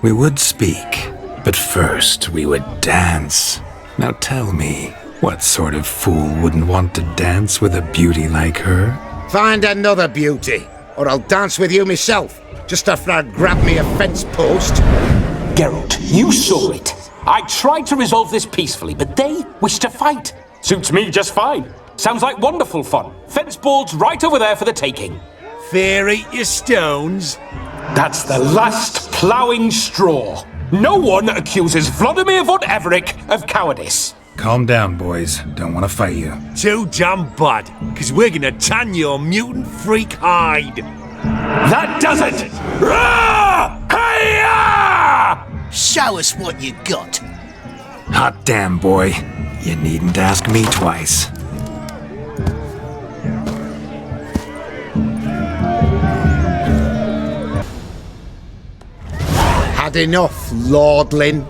We would speak. But first, we would dance. Now tell me, what sort of fool wouldn't want to dance with a beauty like her? Find another beauty, or I'll dance with you myself, just after I grab me a fence post. Geralt, you saw it. I tried to resolve this peacefully, but they wish to fight. Suits me just fine. Sounds like wonderful fun. Fence boards right over there for the taking. fear eat your stones? That's the last ploughing straw. No one accuses Vlodmir von Everec of cowardice. Calm down, boys. Don't want to fight you. Too damn bad, because we're gonna tan your mutant freak hide. That does it! Rah! Hi-ya! Show us what you got. Hot damn, boy. You needn't ask me twice. Had enough, lordling.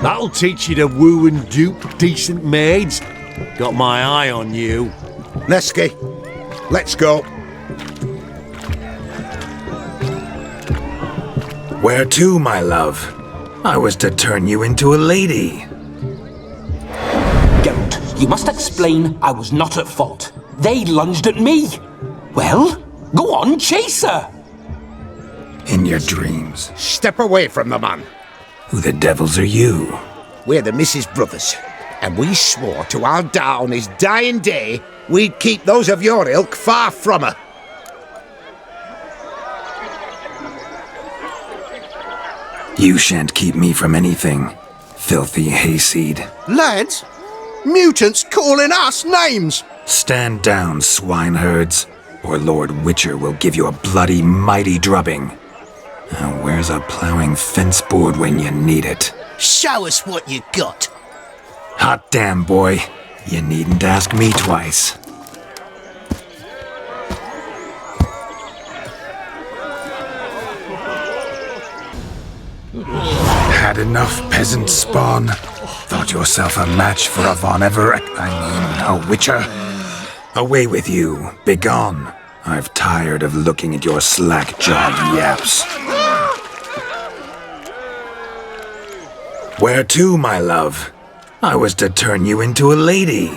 That'll teach you to woo and dupe decent maids. Got my eye on you. Nesky, let's go. Where to, my love? I was to turn you into a lady. Geralt, you must explain I was not at fault. They lunged at me. Well, go on, chase her. In your dreams. Step away from the man. Who the devils are you? We're the Mrs. Brothers, and we swore to our da on his dying day we'd keep those of your ilk far from her. You shan't keep me from anything, filthy hayseed. Lads, mutants calling us names. Stand down, swineherds, or Lord Witcher will give you a bloody mighty drubbing. Now, where's a plowing fence board when you need it? Show us what you got. Hot damn, boy. You needn't ask me twice. Had enough, peasant spawn? Thought yourself a match for a von Everec, a Witcher? Away with you, begone. I've tired of looking at your slack-jawed yaps. Where to, my love? I was to turn you into a lady.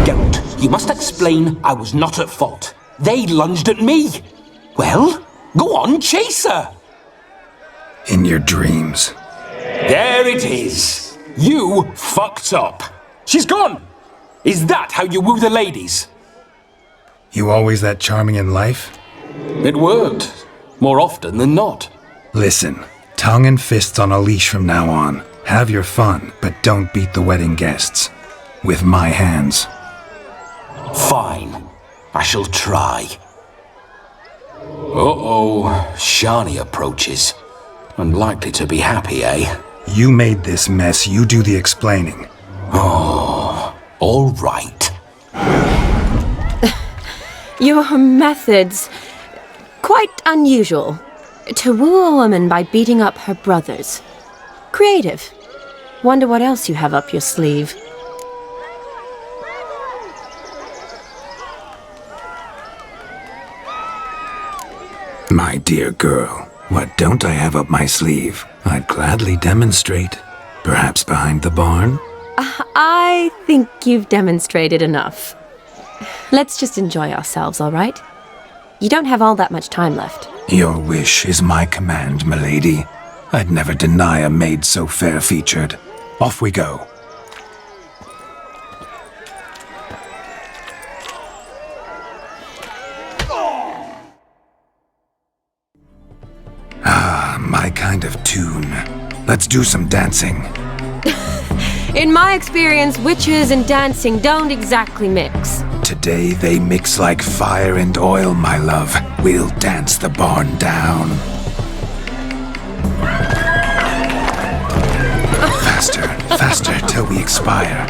Geralt, you must explain I was not at fault. They lunged at me. Well, go on, chase her. In your dreams. There it is. You fucked up. She's gone. Is that how you woo the ladies? You always that charming in life? It worked. More often than not. Listen, tongue and fists on a leash from now on. Have your fun, but don't beat the wedding guests. With my hands. Fine. I shall try. Uh-oh. Shani approaches. Unlikely to be happy, eh? You made this mess, you do the explaining. Oh, all right. Your methods... quite unusual. To woo a woman by beating up her brothers. Creative. Wonder what else you have up your sleeve. My dear girl, what don't I have up my sleeve? I'd gladly demonstrate. Perhaps behind the barn? I think you've demonstrated enough. Let's just enjoy ourselves, all right? You don't have all that much time left. Your wish is my command, milady. I'd never deny a maid so fair-featured. Off we go. Ah, my kind of tune. Let's do some dancing. In my experience, witches and dancing don't exactly mix. Today they mix like fire and oil, my love. We'll dance the barn down. Faster, faster, till we expire.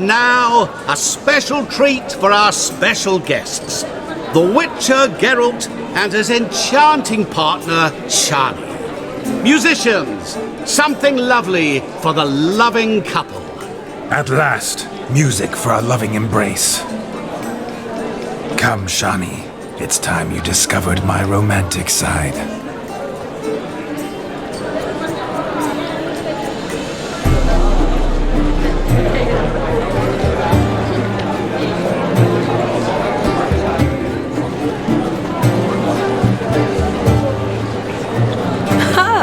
And now, a special treat for our special guests. The Witcher Geralt and his enchanting partner, Shani. Musicians, something lovely for the loving couple. At last, music for a loving embrace. Come, Shani. It's time you discovered my romantic side.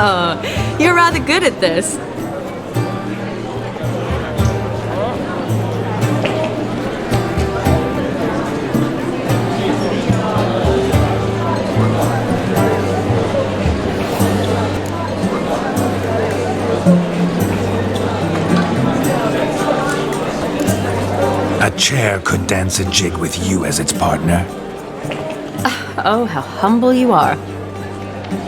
Oh, you're rather good at this. A chair could dance a jig with you as its partner. Oh, how humble you are.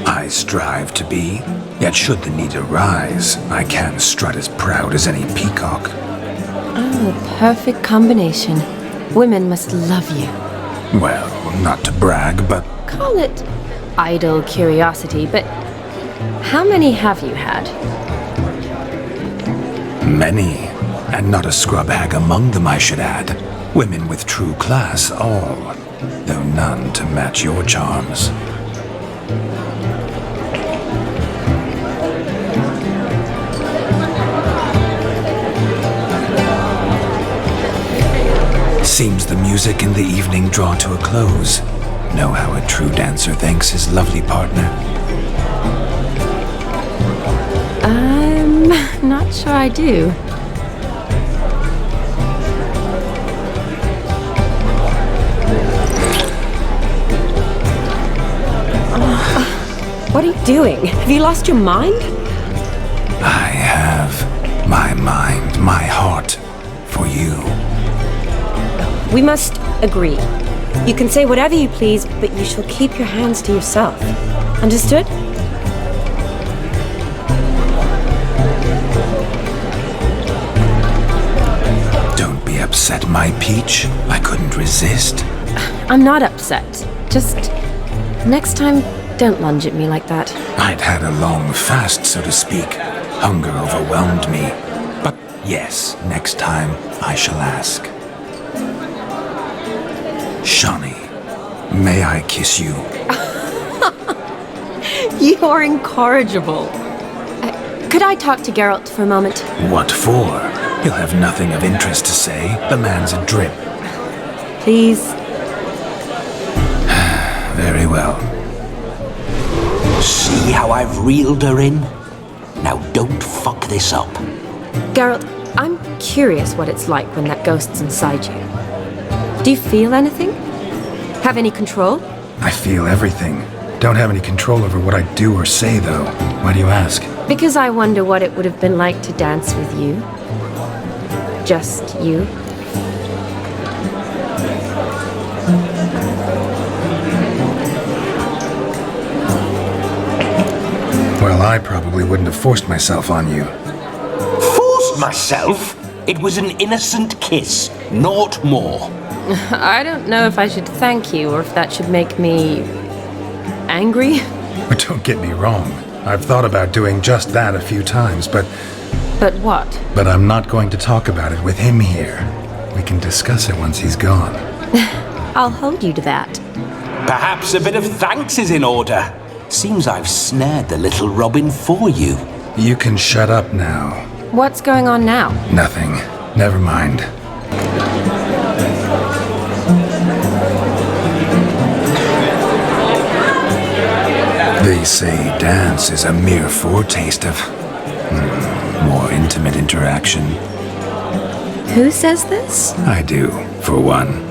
I strive to be, yet should the need arise, I can strut as proud as any peacock. Oh, the perfect combination. Women must love you. Well, not to brag, but... Call it idle curiosity, but how many have you had? Many, and not a scrub hag among them, I should add. Women with true class, all, though none to match your charms. Seems the music in the evening draw to a close. Know how a true dancer thanks his lovely partner? I'm not sure I do. What are you doing? Have you lost your mind? I have my mind, my heart, for you. We must agree. You can say whatever you please, but you shall keep your hands to yourself. Understood? Don't be upset, my peach. I couldn't resist. I'm not upset. Just next time, don't lunge at me like that. I'd had a long fast, so to speak. Hunger overwhelmed me. But yes, next time I shall ask. Shani, may I kiss you? You are incorrigible. Could I talk to Geralt for a moment? What for? He'll have nothing of interest to say. The man's adrip. Please. Very well. See how I've reeled her in? Now don't fuck this up. Geralt, I'm curious what it's like when that ghost's inside you. Do you feel anything? Have any control? I feel everything. Don't have any control over what I do or say, though. Why do you ask? Because I wonder what it would have been like to dance with you. Just you. Well, I probably wouldn't have forced myself on you. Forced myself? It was an innocent kiss, naught more. I don't know if I should thank you or if that should make me angry. But don't get me wrong. I've thought about doing just that a few times, but... But what? But I'm not going to talk about it with him here. We can discuss it once he's gone. I'll hold you to that. Perhaps a bit of thanks is in order. Seems I've snared the little robin for you. You can shut up now. What's going on now? Nothing. Never mind. They say dance is a mere foretaste of more intimate interaction. Who says this? I do, for one.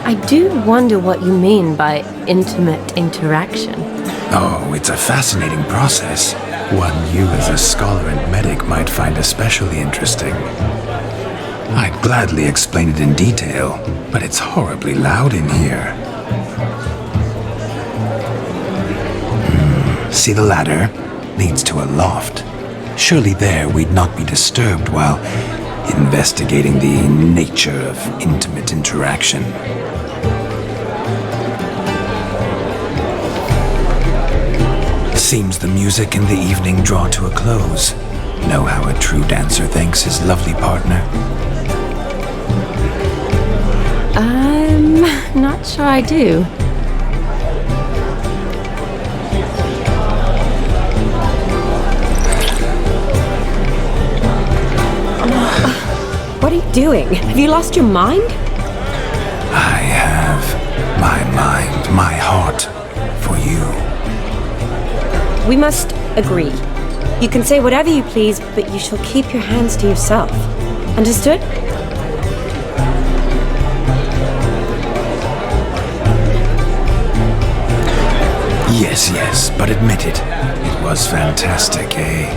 I do wonder what you mean by intimate interaction. Oh, it's a fascinating process. One you as a scholar and medic might find especially interesting. I'd gladly explain it in detail, but it's horribly loud in here. See the ladder? Leads to a loft. Surely there we'd not be disturbed while... investigating the nature of intimate interaction. Seems the music and the evening draw to a close. Know how a true dancer thanks his lovely partner? I'm not sure I do. What are you doing? Have you lost your mind? I have my mind, my heart for you. We must agree. You can say whatever you please, but you shall keep your hands to yourself. Understood? Yes, but admit it. It was fantastic, eh?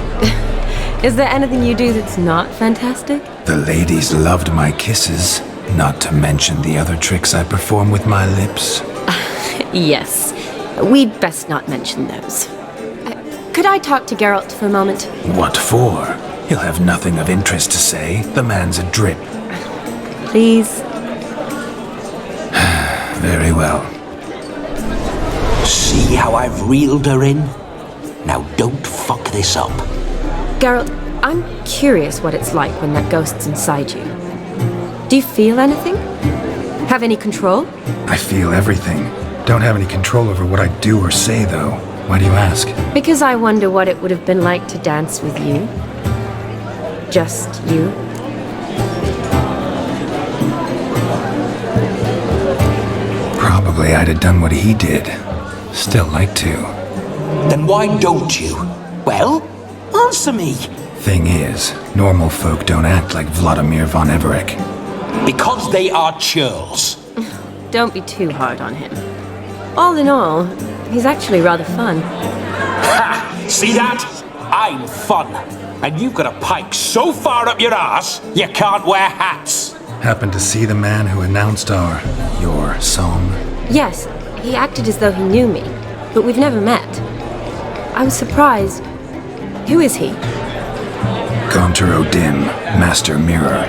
Is there anything you do that's not fantastic? The ladies loved my kisses, not to mention the other tricks I perform with my lips. Yes. We'd best not mention those. Could I talk to Geralt for a moment? What for? He'll have nothing of interest to say. The man's a drip. Please? Very well. See how I've reeled her in? Now don't fuck this up. Geralt, I'm curious what it's like when that ghost's inside you. Do you feel anything? Have any control? I feel everything. Don't have any control over what I do or say, though. Why do you ask? Because I wonder what it would have been like to dance with you. Just you. Probably I'd have done what he did. Still like to. Then why don't you? Well, answer me. Thing is, normal folk don't act like Vlodmir von Everec. Because they are churls. Don't be too hard on him. All in all, he's actually rather fun. Ha! See that? I'm fun. And you've got a pike so far up your ass, you can't wear hats. Happened to see the man who announced your song? Yes, he acted as though he knew me, but we've never met. I was surprised. Who is he? Gaunter O'Dim, Master Mirror.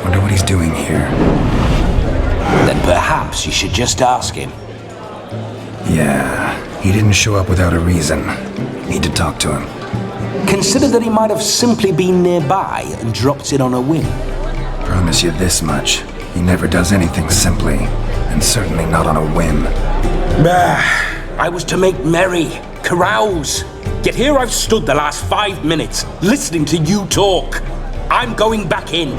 Wonder what he's doing here. Then perhaps you should just ask him. Yeah, he didn't show up without a reason. Need to talk to him. Consider that he might have simply been nearby and dropped in on a whim. Promise you this much. He never does anything simply, and certainly not on a whim. Bah! I was to make merry, carouse. Yet here I've stood the last 5 minutes, listening to you talk. I'm going back in.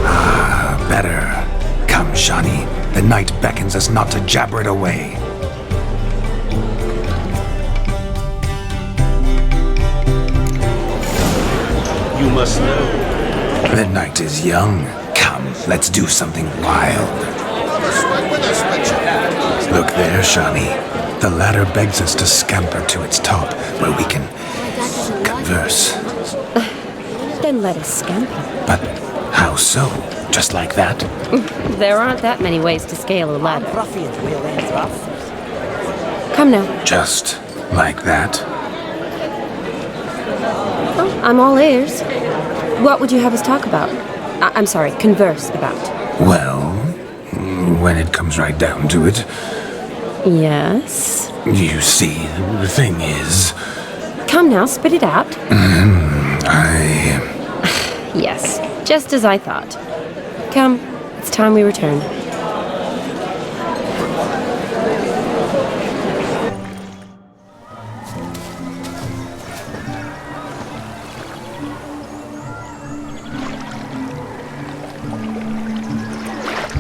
Ah, better. Come, Shani. The night beckons us not to jabber it away. You must know. The night is young. Come, let's do something wild. Look there, Shani. The ladder begs us to scamper to its top, where we can converse. Then let us scamper. But how so? Just like that? There aren't that many ways to scale a ladder. Come now. Just like that? Oh, I'm all ears. What would you have us talk about? I'm sorry, converse about. Well, when it comes right down to it. Yes? You see, the thing is... Come now, spit it out. Yes, just as I thought. Come, it's time we return.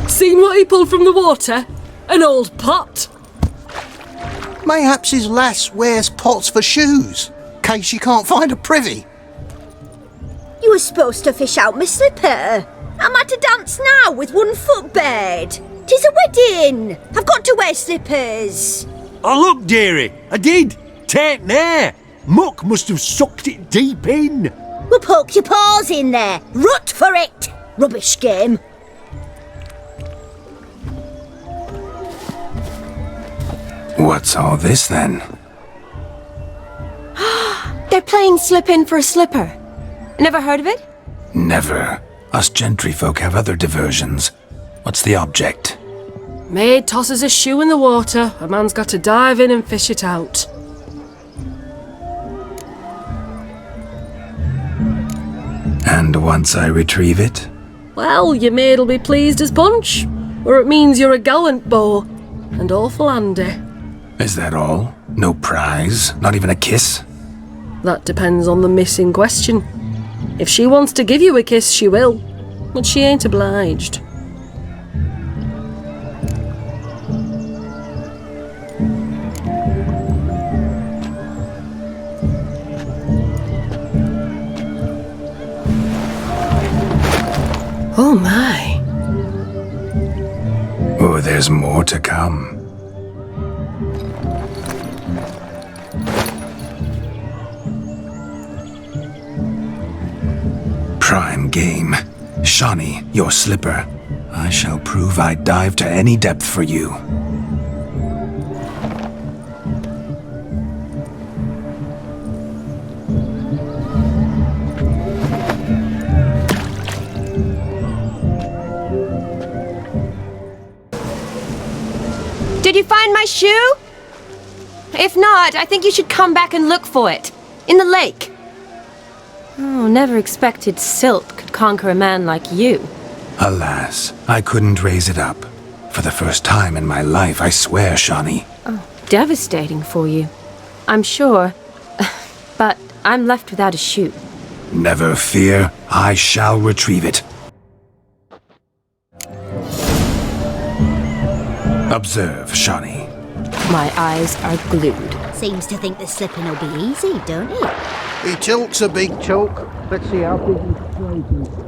Seen what he pulled from the water? An old pot. Mayhaps his lass wears pots for shoes, case she can't find a privy. You were supposed to fish out my slipper. I'm at a dance now with one foot bared. 'Tis a wedding. I've got to wear slippers. Oh, look, dearie, I did. Take there. Muck must have sucked it deep in. Well, poke your paws in there. Rut for it. Rubbish game. What's all this, then? They're playing slip in for a slipper. Never heard of it? Never. Us gentry folk have other diversions. What's the object? Maid tosses a shoe in the water. A man's got to dive in and fish it out. And once I retrieve it? Well, your maid'll be pleased as punch. Or it means you're a gallant beau. And awful handy. Is that all? No prize? Not even a kiss? That depends on the miss in question. If she wants to give you a kiss, she will. But she ain't obliged. Oh my. Oh, there's more to come. Prime game. Shani, your slipper. I shall prove I'd dive to any depth for you. Did you find my shoe? If not, I think you should come back and look for it. In the lake. Oh, never expected silt could conquer a man like you. Alas, I couldn't raise it up. For the first time in my life, I swear, Shani. Oh, devastating for you. I'm sure. But I'm left without a shoe. Never fear, I shall retrieve it. Observe, Shani. My eyes are glued. Seems to think the slipping will be easy, don't it? He tilts a big chalk. Let's see how big he throws it.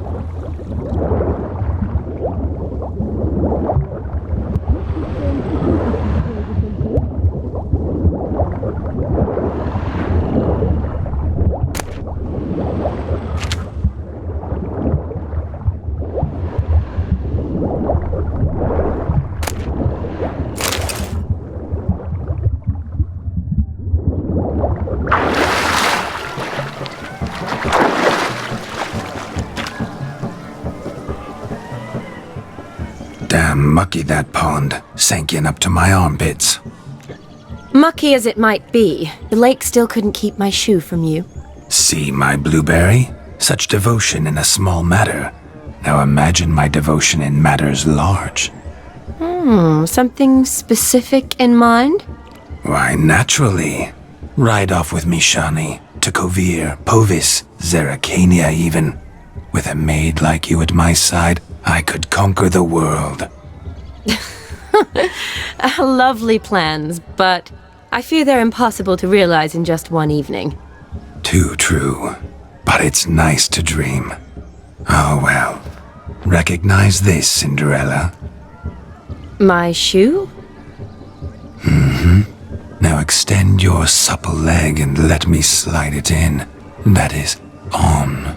Damn mucky that pond, sank in up to my armpits. Mucky as it might be, the lake still couldn't keep my shoe from you. See my blueberry? Such devotion in a small matter. Now imagine my devotion in matters large. Something specific in mind? Why, naturally. Ride off with me, Shani, to Kovir, Povis, Zeracania even. With a maid like you at my side, I could conquer the world. Lovely plans, but I fear they're impossible to realize in just one evening. Too true. But it's nice to dream. Oh well. Recognize this, Cinderella. My shoe? Now extend your supple leg and let me slide it in. That is, on.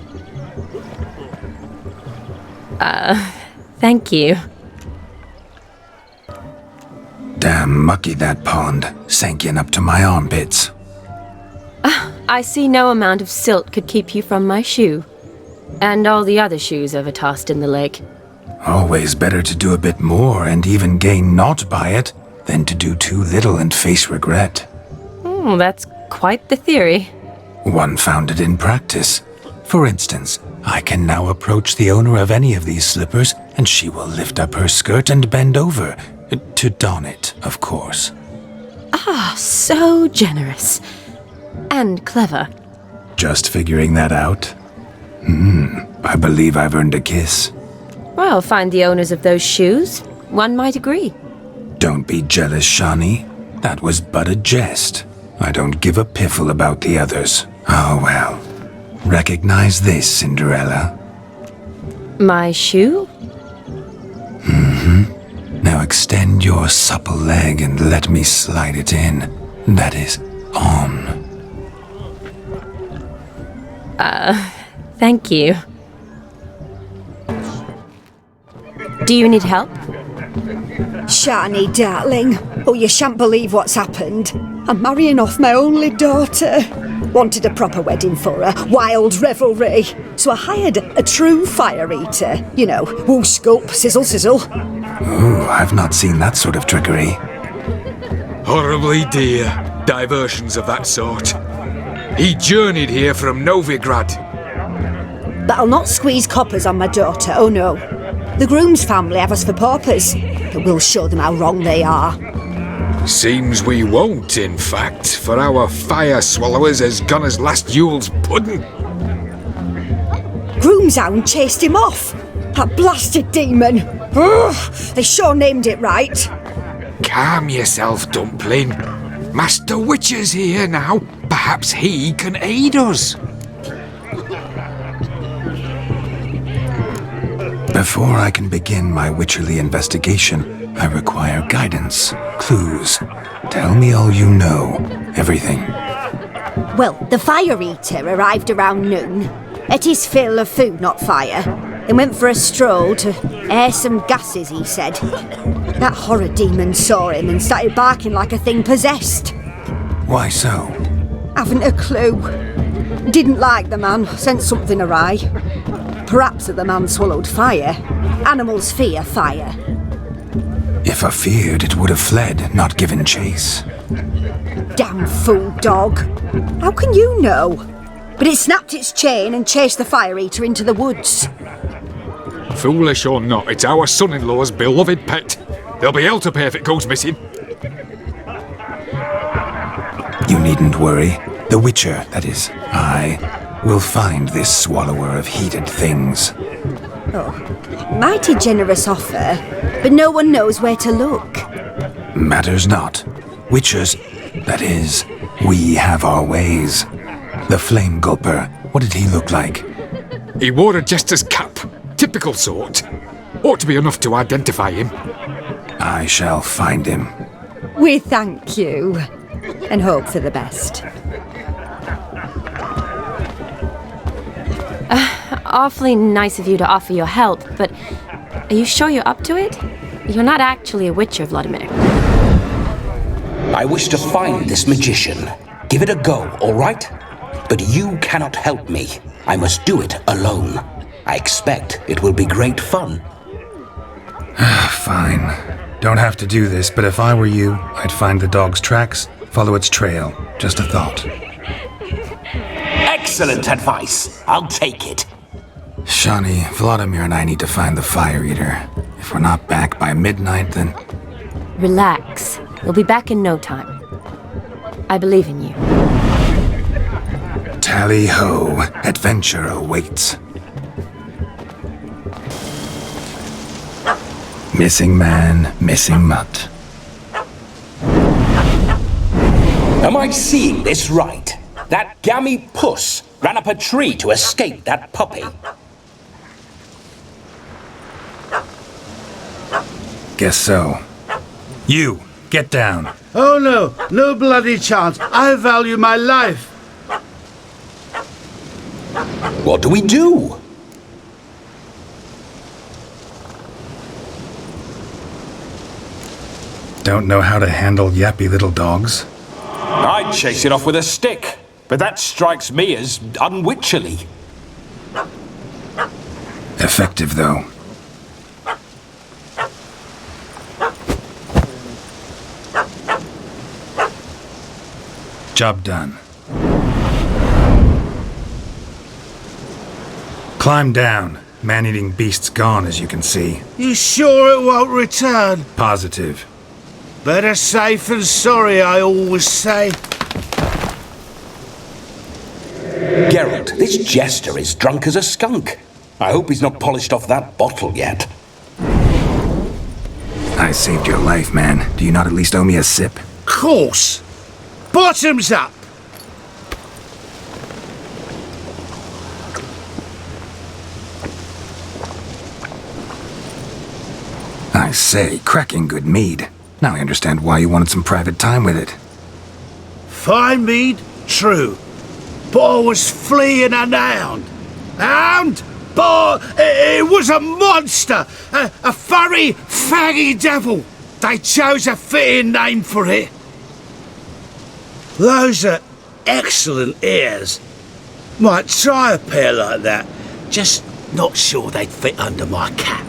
Thank you. Damn mucky that pond, sank in up to my armpits. I see no amount of silt could keep you from my shoe. And all the other shoes ever tossed in the lake. Always better to do a bit more and even gain naught by it than to do too little and face regret. That's quite the theory. One founded in practice. For instance, I can now approach the owner of any of these slippers, and she will lift up her skirt and bend over. To don it, of course. So generous. And clever. Just figuring that out? I believe I've earned a kiss. Well, find the owners of those shoes. One might agree. Don't be jealous, Shani. That was but a jest. I don't give a piffle about the others. Oh well. Recognize this, Cinderella. My shoe? Now extend your supple leg and let me slide it in. That is, on. Thank you. Do you need help? Shani, darling. Oh, you shan't believe what's happened. I'm marrying off my only daughter. Wanted a proper wedding for her, wild revelry. So I hired a true fire eater. You know, whoosh scope, sizzle sizzle. Ooh, I've not seen that sort of trickery. Horribly dear diversions of that sort. He journeyed here from Novigrad. But I'll not squeeze coppers on my daughter, oh no. The groom's family have us for paupers, but we'll show them how wrong they are. Seems we won't, in fact, for our fire swallowers has gone as last Yule's pudding. Groom's hound chased him off. That blasted demon. Ugh, they sure named it right. Calm yourself, Dumpling. Master Witcher's here now. Perhaps he can aid us. Before I can begin my witcherly investigation, I require guidance, clues. Tell me all you know, everything. Well, the fire eater arrived around noon. Ate his fill of food, not fire. Then went for a stroll to air some gases, he said. That horror demon saw him and started barking like a thing possessed. Why so? Haven't a clue. Didn't like the man, sensed something awry. Perhaps the man swallowed fire. Animals fear fire. If I feared, it would have fled, not given chase. Damn fool dog. How can you know? But it snapped its chain and chased the fire eater into the woods. Foolish or not, it's our son-in-law's beloved pet. There'll be hell to pay if it goes missing. You needn't worry. The Witcher, that is, I, will find this swallower of heated things. Oh, mighty generous offer, but no one knows where to look. Matters not. Witchers, that is, we have our ways. The Flame Gulper, what did he look like? He wore a jester's cap. Typical sort. Ought to be enough to identify him. I shall find him. We thank you, and hope for the best. Awfully nice of you to offer your help, but are you sure you're up to it? You're not actually a Witcher, Vlodmir. I wish to find this magician. Give it a go, all right? But you cannot help me. I must do it alone. I expect it will be great fun. Fine. Don't have to do this, but if I were you, I'd find the dog's tracks, follow its trail. Just a thought. Excellent advice. I'll take it. Shani, Vlodmir and I need to find the fire eater. If we're not back by midnight, then... Relax. We'll be back in no time. I believe in you. Tally-ho, adventure awaits. Missing man, missing mutt. Am I seeing this right? That gammy puss ran up a tree to escape that puppy. Guess so. You, get down. Oh no, no bloody chance. I value my life. What do we do? Don't know how to handle yappy little dogs? I'd chase it off with a stick, but that strikes me as unwitcherly. Effective, though. Job done. Climb down. Man-eating beast's gone, as you can see. You sure it won't return? Positive. Better safe than sorry, I always say. Geralt, this jester is drunk as a skunk. I hope he's not polished off that bottle yet. I saved your life, man. Do you not at least owe me a sip? Course. Bottoms up. I say, cracking good mead. Now I understand why you wanted some private time with it. Fine mead, true. But I was fleeing an hound. Hound? But it was a monster. A furry, faggy devil. They chose a fitting name for it. Those are excellent ears. Might try a pair like that. Just not sure they'd fit under my cap.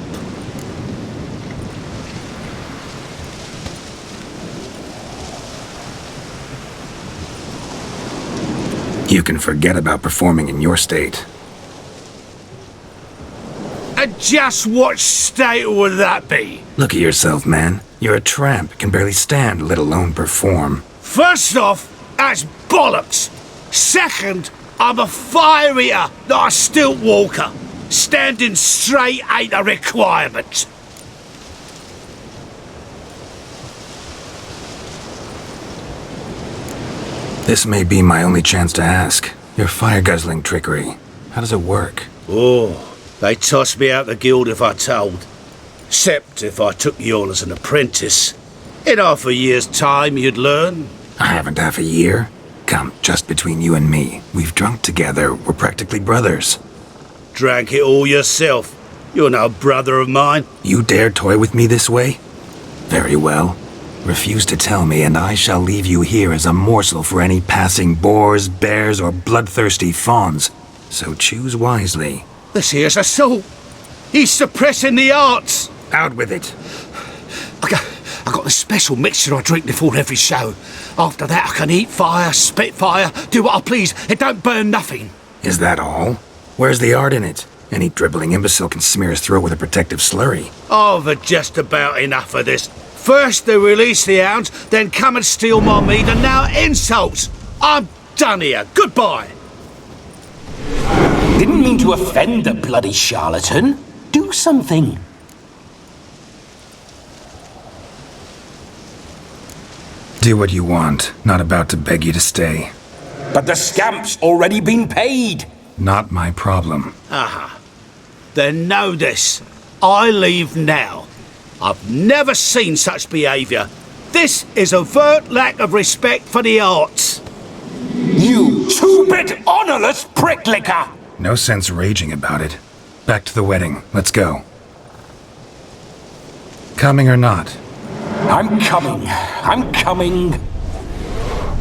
You can forget about performing in your state. And just what state would that be? Look at yourself, man. You're a tramp, can barely stand, let alone perform. First off, that's bollocks. Second, I'm a fire eater, not a stilt walker. Standing straight ain't a requirement. This may be my only chance to ask. Your fire-guzzling trickery, how does it work? Oh, they toss me out the guild if I told. Except if I took you on as an apprentice. In half a year's time, you'd learn. I haven't half a year. Come, just between you and me. We've drunk together. We're practically brothers. Drank it all yourself. You're no brother of mine. You dare toy with me this way? Very well. Refuse to tell me, and I shall leave you here as a morsel for any passing boars, bears, or bloodthirsty fawns. So choose wisely. This here's assault. He's suppressing the arts. Out with it. I got this special mixture I drink before every show. After that I can eat fire, spit fire, do what I please. It don't burn nothing. Is that all? Where's the art in it? Any dribbling imbecile can smear his throat with a protective slurry. I've had just about enough of this. First they release the hounds, then come and steal my mead, and now insults. I'm done here. Goodbye. Didn't mean to offend the bloody charlatan. Do something. Do what you want. Not about to beg you to stay. But the scamp's already been paid. Not my problem. Aha. Then know this. I leave now. I've never seen such behaviour. This is overt lack of respect for the arts. You two-bit honourless pricklicker! No sense raging about it. Back to the wedding. Let's go. Coming or not? I'm coming. I'm coming.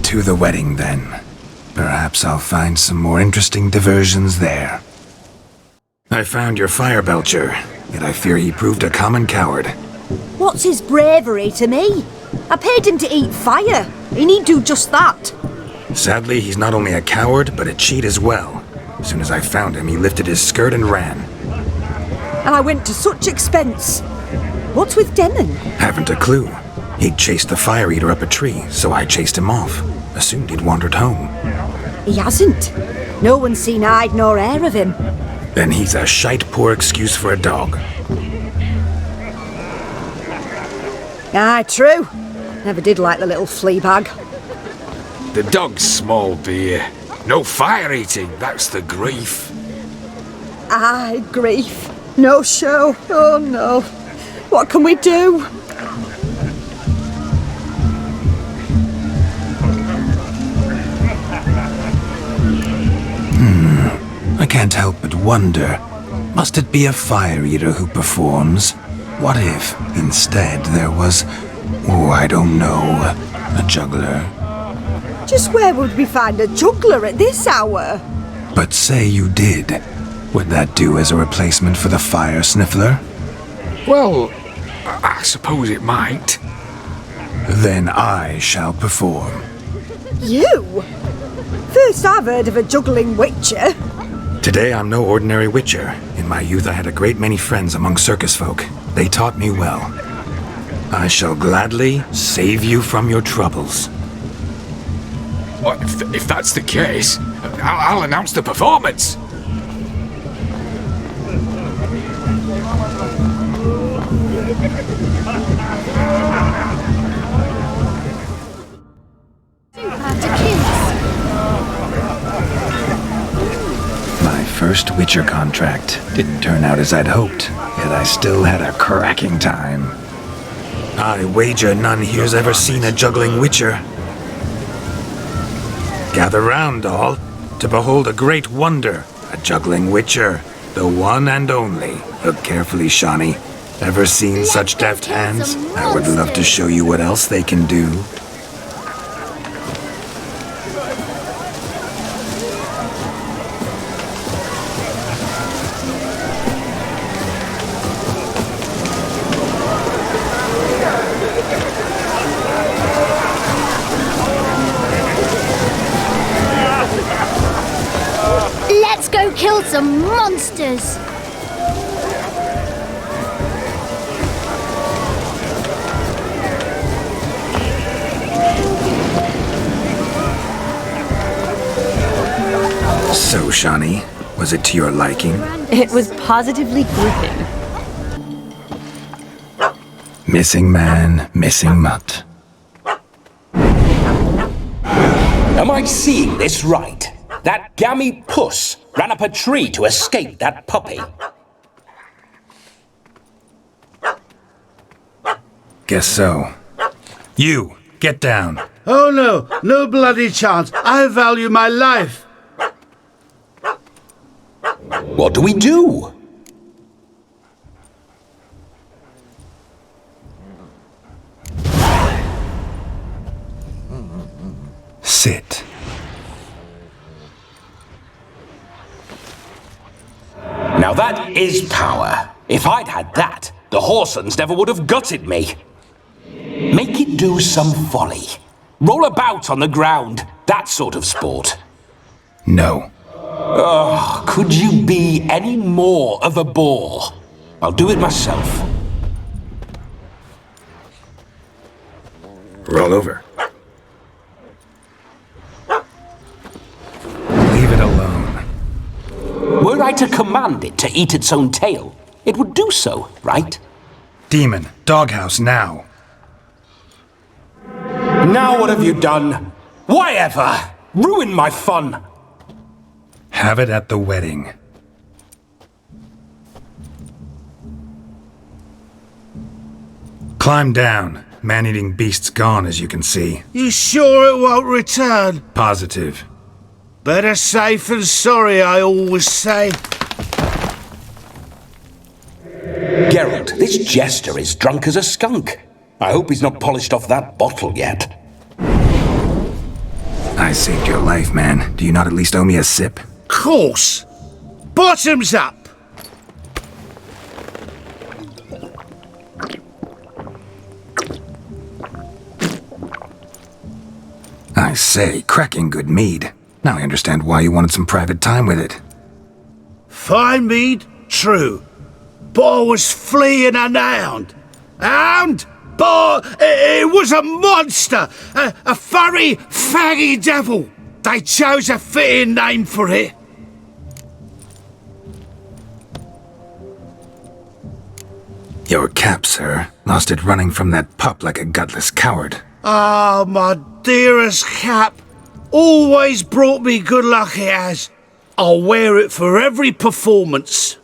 To the wedding, then. Perhaps I'll find some more interesting diversions there. I found your fire belcher, yet I fear he proved a common coward. What's his bravery to me? I paid him to eat fire. He need do just that. Sadly, he's not only a coward, but a cheat as well. As soon as I found him, he lifted his skirt and ran. And I went to such expense. What's with Demon? Haven't a clue. He'd chased the fire eater up a tree, so I chased him off. Assumed he'd wandered home. He hasn't. No one's seen hide nor hair of him. Then he's a shite poor excuse for a dog. Aye, true. Never did like the little flea bag. The dog's small beer. No fire eating, that's the grief. Aye, grief. No show. Oh no. What can we do? I can't help but wonder. Must it be a fire eater who performs? What if, instead, there was, oh, I don't know, a juggler? Just where would we find a juggler at this hour? But say you did. Would that do as a replacement for the fire sniffler? Well, I suppose it might. Then I shall perform. You? First I've heard of a juggling witcher. Today I'm no ordinary witcher. In my youth I had a great many friends among circus folk. They taught me well. I shall gladly save you from your troubles. Well, if that's the case, I'll announce the performance. My first Witcher contract didn't turn out as I'd hoped, yet I still had a cracking time. I wager none here's ever seen a juggling Witcher. Gather round, all, to behold a great wonder, a juggling Witcher, the one and only. Look carefully, Shani. Ever seen such deft hands? I would love to show you what else they can do. some monsters! So, Shani, was it to your liking? It was positively gripping. Missing man, missing mutt. Am I seeing this right? That gammy puss ran up a tree to escape that puppy. Guess so. You, get down. Oh no, no bloody chance. I value my life. What do we do? Sit. Now that is power. If I'd had that, the Horsons never would have gutted me. Make it do some folly. Roll about on the ground. That sort of sport. No. Oh, could you be any more of a bore? I'll do it myself. Roll over. Leave it alone. Were I to command it to eat its own tail, it would do so, right? Demon, doghouse now. Now what have you done? Why ever? Ruin my fun. Have it at the wedding. Climb down. Man-eating beast's gone, as you can see. You sure it won't return? Positive. Better safe than sorry, I always say. Geralt, this jester is drunk as a skunk. I hope he's not polished off that bottle yet. I saved your life, man. Do you not at least owe me a sip? Course. Bottoms up. I say, cracking good mead. Now I understand why you wanted some private time with it. Fine mead, true. But I was fleeing an hound. Hound? But it was a monster! A furry, faggy devil! They chose a fitting name for it. Your cap, sir. Lost it running from that pup like a gutless coward. Ah, my dearest cap. Always brought me good luck it has. I'll wear it for every performance.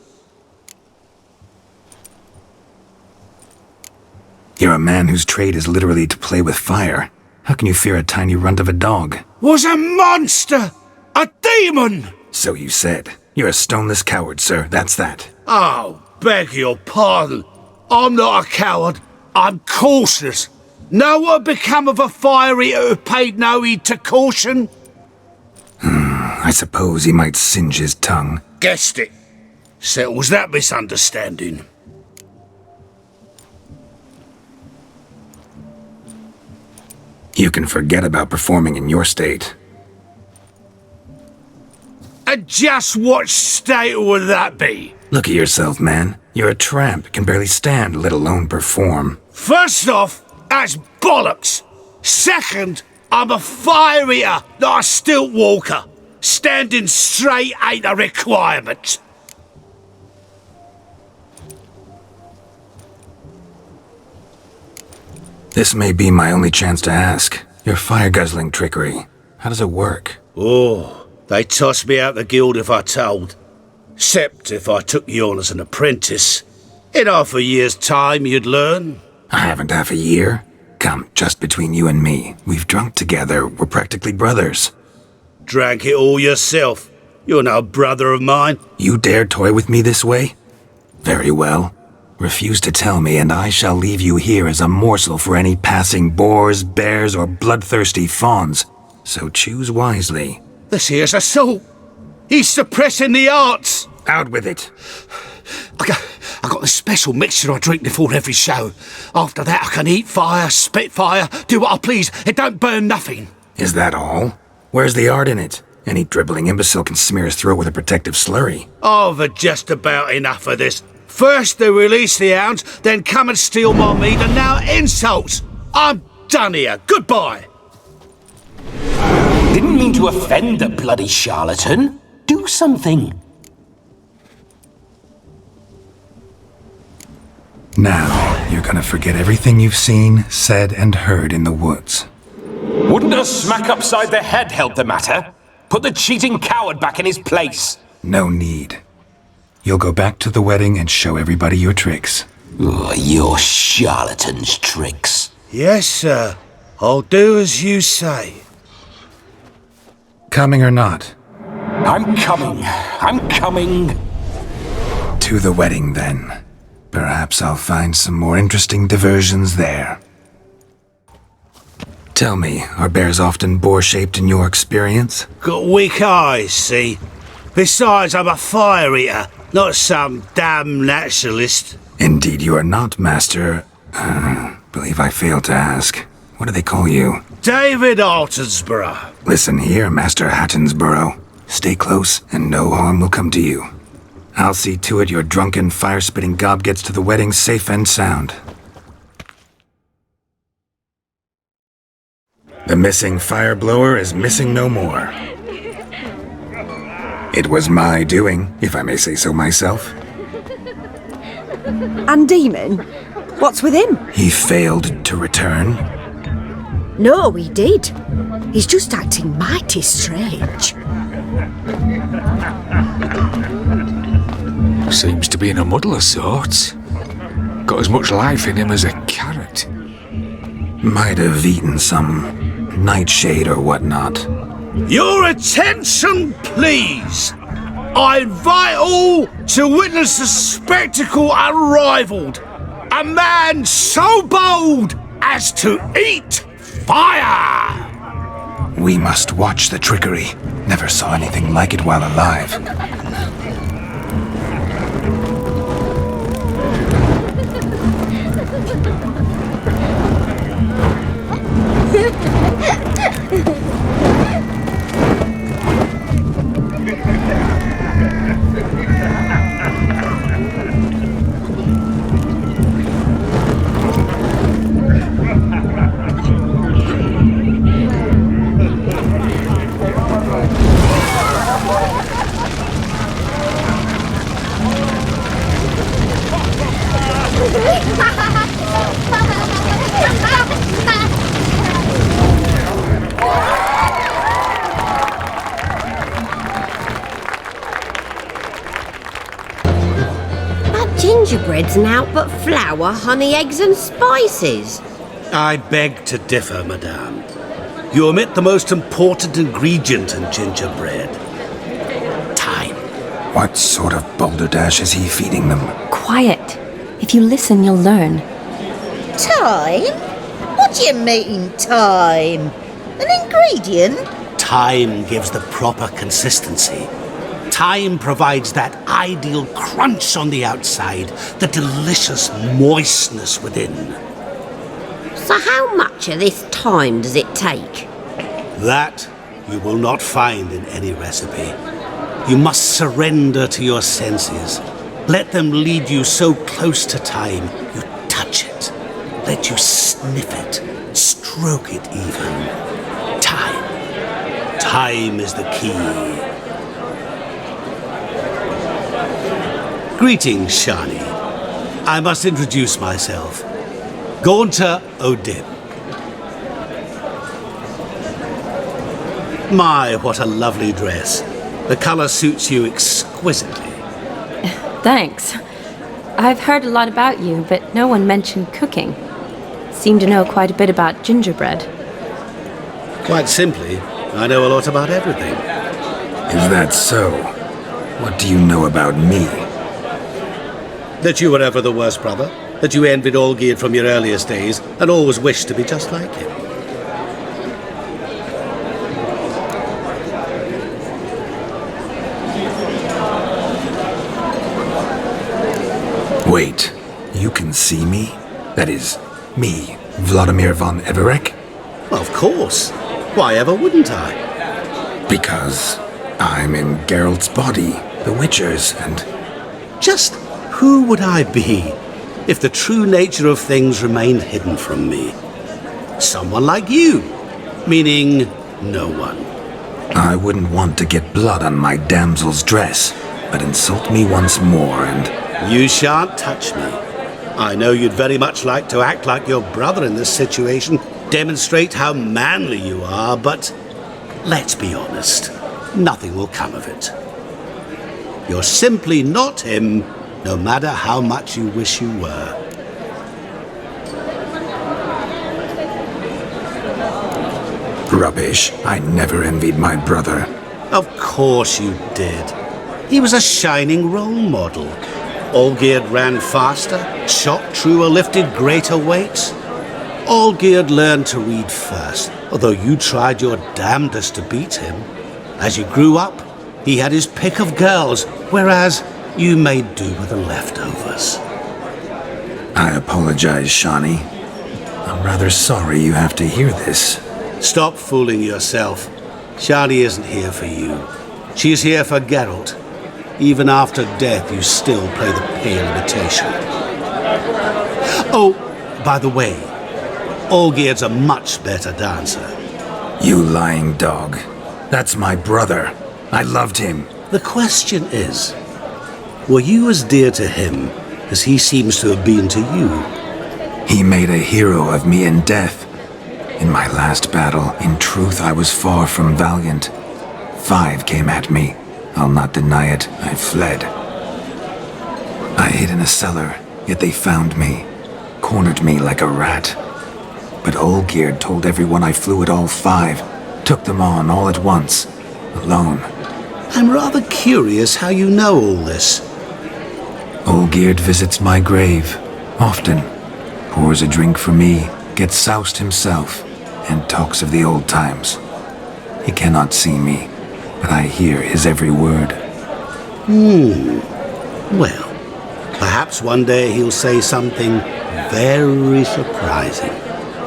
You're a man whose trade is literally to play with fire. How can you fear a tiny runt of a dog? Was a monster! A demon! So you said. You're a stoneless coward, sir. That's that. Oh, beg your pardon. I'm not a coward. I'm cautious. Know what become of a fire eater who paid no heed to caution? I suppose he might singe his tongue. Guessed it. Settles that misunderstanding. You can forget about performing in your state. And just what state would that be? Look at yourself, man. You're a tramp, can barely stand, let alone perform. First off, that's bollocks. Second, I'm a fire eater, not a stilt walker. Standing straight ain't a requirement. This may be my only chance to ask. Your fire-guzzling trickery. How does it work? Oh, they'd toss me out the guild if I told. Except if I took you on as an apprentice. In half a year's time, you'd learn. I haven't half a year. Come, just between you and me. We've drunk together. We're practically brothers. Drank it all yourself. You're no brother of mine. You dare toy with me this way? Very well. Refuse to tell me, and I shall leave you here as a morsel for any passing boars, bears, or bloodthirsty fawns. So choose wisely. This here's assault. He's suppressing the arts. Out with it. I got this special mixture I drink before every show. After that I can eat fire, spit fire, do what I please. It don't burn nothing. Is that all? Where's the art in it? Any dribbling imbecile can smear his throat with a protective slurry. I've had just about enough of this. First they release the hounds, then come and steal my meat, and now insults. I'm done here. Goodbye. Didn't mean to offend the bloody charlatan. Do something. Now, you're gonna forget everything you've seen, said, and heard in the woods. Wouldn't a smack upside the head help the matter? Put the cheating coward back in his place. No need. You'll go back to the wedding and show everybody your tricks. Your charlatan's tricks. Yes, sir. I'll do as you say. Coming or not? I'm coming. I'm coming. To the wedding, then. Perhaps I'll find some more interesting diversions there. Tell me, are bears often boar-shaped in your experience? Got weak eyes, see? Besides, I'm a fire eater, not some damn naturalist. Indeed you are not, Master. Believe I failed to ask. What do they call you? David Altonsborough. Listen here, Master Hattonsborough. Stay close, and no harm will come to you. I'll see to it your drunken, fire-spitting gob gets to the wedding safe and sound. The missing fire blower is missing no more. It was my doing, if I may say so myself. And Demon? What's with him? He failed to return. No, he did. He's just acting mighty strange. Seems to be in a muddle of sorts. Got as much life in him as a carrot. Might have eaten some nightshade or whatnot. Your attention, please! I invite all to witness a spectacle unrivaled. A man so bold as to eat fire! We must watch the trickery. Never saw anything like it while alive. Gingerbread's naught but flour, honey, eggs and spices. I beg to differ, madame. You omit the most important ingredient in gingerbread. Time. What sort of balderdash is he feeding them? Quiet. If you listen, you'll learn. Time? What do you mean, time? An ingredient? Time gives the proper consistency. Time provides that ideal crunch on the outside, the delicious moistness within. So how much of this time does it take? That you will not find in any recipe. You must surrender to your senses. Let them lead you so close to time, you touch it. Let you sniff it, stroke it even. Time. Time is the key. Greetings, Shani. I must introduce myself. Gaunter Odin. My, what a lovely dress. The colour suits you exquisitely. Thanks. I've heard a lot about you, but no one mentioned cooking. Seem to know quite a bit about gingerbread. Quite simply, I know a lot about everything. Is that so? What do you know about me? That you were ever the worst brother, that you envied Olgierd from your earliest days, and always wished to be just like him. Wait, you can see me? That is, me, Vlodmir von Everec? Of course. Why ever wouldn't I? Because I'm in Geralt's body, the Witcher's, and... Just who would I be if the true nature of things remained hidden from me? Someone like you, meaning no one. I wouldn't want to get blood on my damsel's dress, but insult me once more and... You shan't touch me. I know you'd very much like to act like your brother in this situation, demonstrate how manly you are, but let's be honest, nothing will come of it. You're simply not him, no matter how much you wish you were. Rubbish. I never envied my brother. Of course you did. He was a shining role model. Olgierd ran faster, shot truer, lifted greater weights. Olgierd learned to read first, although you tried your damnedest to beat him. As you grew up, he had his pick of girls, whereas you made do with the leftovers. I apologize, Shani. I'm rather sorry you have to hear this. Stop fooling yourself. Shani isn't here for you. She's here for Geralt. Even after death, you still play the pale imitation. Oh, by the way, Olgierd's a much better dancer. You lying dog. That's my brother. I loved him. The question is, were you as dear to him as he seems to have been to you? He made a hero of me in death. In my last battle, in truth, I was far from valiant. 5 came at me. I'll not deny it, I fled. I hid in a cellar, yet they found me, cornered me like a rat. But Olgierd told everyone I flew at all 5, took them on all at once, alone. I'm rather curious how you know all this. Olgierd visits my grave, often, pours a drink for me, gets soused himself, and talks of the old times. He cannot see me, but I hear his every word. Well, perhaps one day he'll say something very surprising.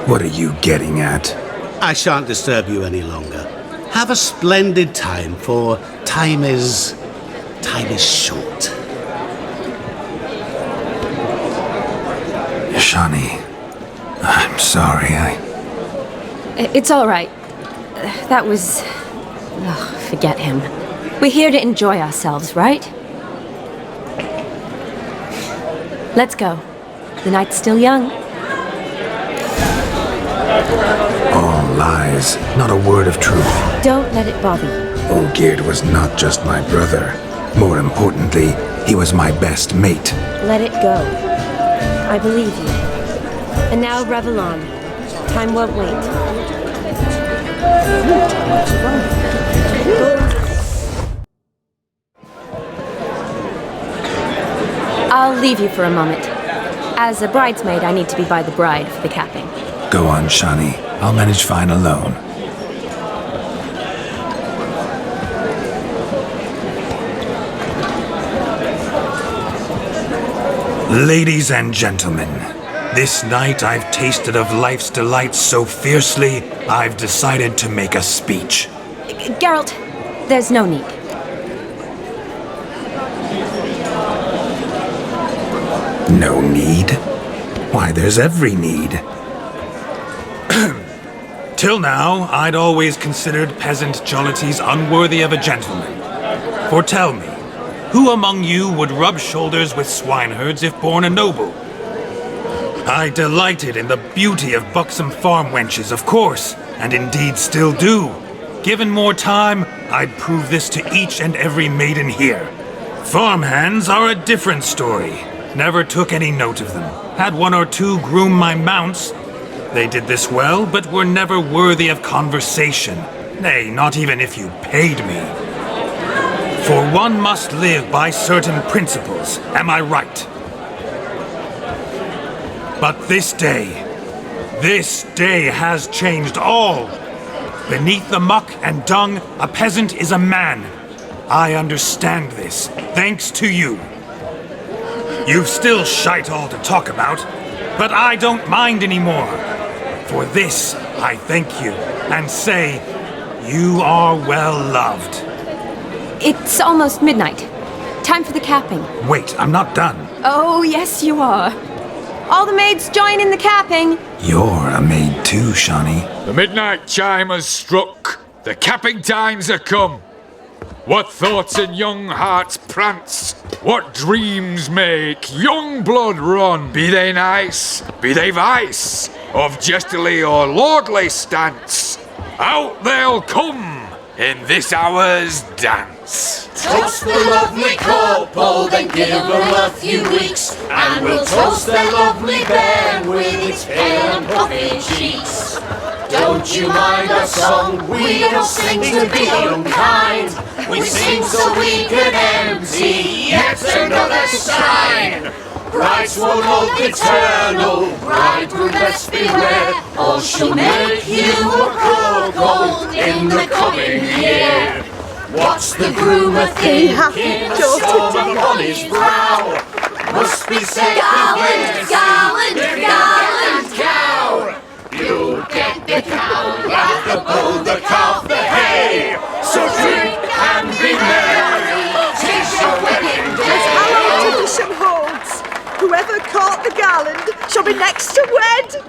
What are you getting at? I shan't disturb you any longer. Have a splendid time, for time is short. Shani, I'm sorry, It's all right. That was... forget him. We're here to enjoy ourselves, right? Let's go. The night's still young. All lies, not a word of truth. Don't let it bother you. Olgierd was not just my brother. More importantly, he was my best mate. Let it go. I believe you. And now revel on. Time won't wait. I'll leave you for a moment. As a bridesmaid, I need to be by the bride for the capping. Go on, Shani. I'll manage fine alone. Ladies and gentlemen, this night I've tasted of life's delights so fiercely, I've decided to make a speech. Geralt, there's no need. No need? Why, there's every need. Till now, I'd always considered peasant jollities unworthy of a gentleman. For tell me, who among you would rub shoulders with swineherds if born a noble? I delighted in the beauty of buxom farm wenches, of course, and indeed still do. Given more time, I'd prove this to each and every maiden here. Farmhands are a different story. Never took any note of them. Had 1 or 2 groom my mounts. They did this well, but were never worthy of conversation. Nay, not even if you paid me. For one must live by certain principles, am I right? But this day has changed all. Beneath the muck and dung, a peasant is a man. I understand this, thanks to you. You've still shite all to talk about, but I don't mind anymore. For this, I thank you, and say, You are well loved. It's almost midnight. Time for the capping. Wait, I'm not done. Oh, yes, you are. All the maids join in the capping. You're a maid too, Shani. The midnight chime has struck. The capping times are come. What thoughts in young hearts prance? What dreams make young blood run? Be they nice, be they vice, of jestily or lordly stance, out they'll come in this hour's dance. Toast the lovely couple, then give them a few weeks, and we'll toast their lovely bairn with its pale and puffy cheeks. Don't you mind our song, we don't sing to be unkind. We sing so we can empty yet another shrine. Bride's one love eternal, bridegroom best beware, or she'll make you a cuckold in the coming year. What's the groom a thinking? A storm upon his brow must be said. Garland, garland, garland, cow. You get the cow, laugh the bull, the calf, the hay. So drink and be merry, 'tis your wedding day. As our tradition holds, whoever caught the garland shall be next to wed.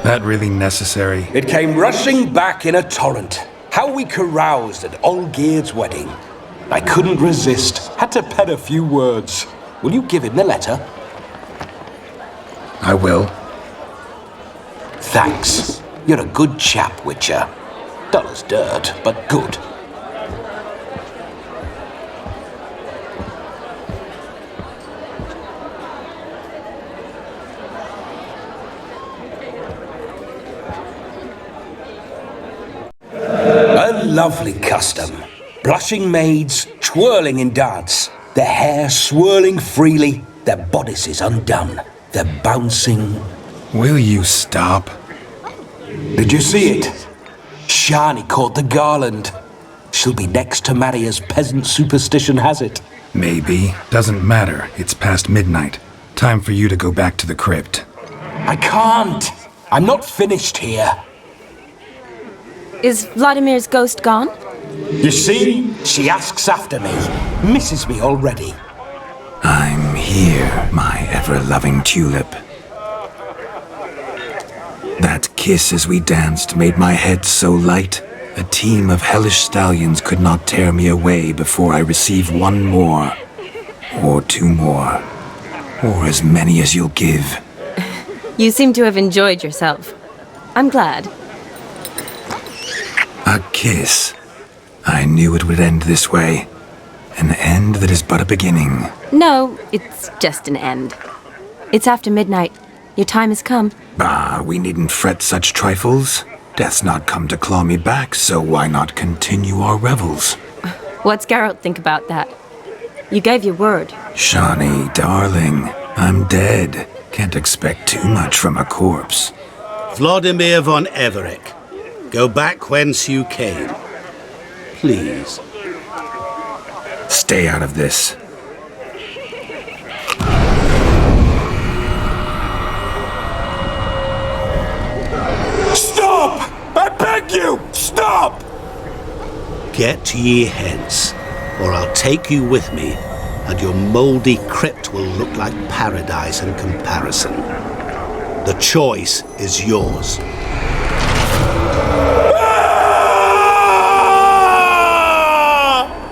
That really necessary? It came rushing back in a torrent. How we caroused at Olgierd's wedding. I couldn't resist. Had to pen a few words. Will you give him the letter? I will. Thanks. You're a good chap, Witcher. Dull as dirt, but good. A lovely custom. Blushing maids twirling in dance, their hair swirling freely, their bodices undone, their bouncing... Will you stop? Did you see it? Shani caught the garland. She'll be next to marry as peasant superstition has it. Maybe. Doesn't matter. It's past midnight. Time for you to go back to the crypt. I can't. I'm not finished here. Is Vlodmir's ghost gone? You see, she asks after me, misses me already. I'm here, my ever-loving tulip. That kiss as we danced made my head so light, a team of hellish stallions could not tear me away before I receive one more, or two more, or as many as you'll give. You seem to have enjoyed yourself. I'm glad. A kiss. I knew it would end this way. An end that is but a beginning. No, it's just an end. It's after midnight. Your time has come. Bah, we needn't fret such trifles. Death's not come to claw me back, so why not continue our revels? What's Geralt think about that? You gave your word. Shani, darling, I'm dead. Can't expect too much from a corpse. Vlodmir von Everec, go back whence you came. Please. Stay out of this. Stop! I beg you! Stop! Get ye hence, or I'll take you with me, and your mouldy crypt will look like paradise in comparison. The choice is yours.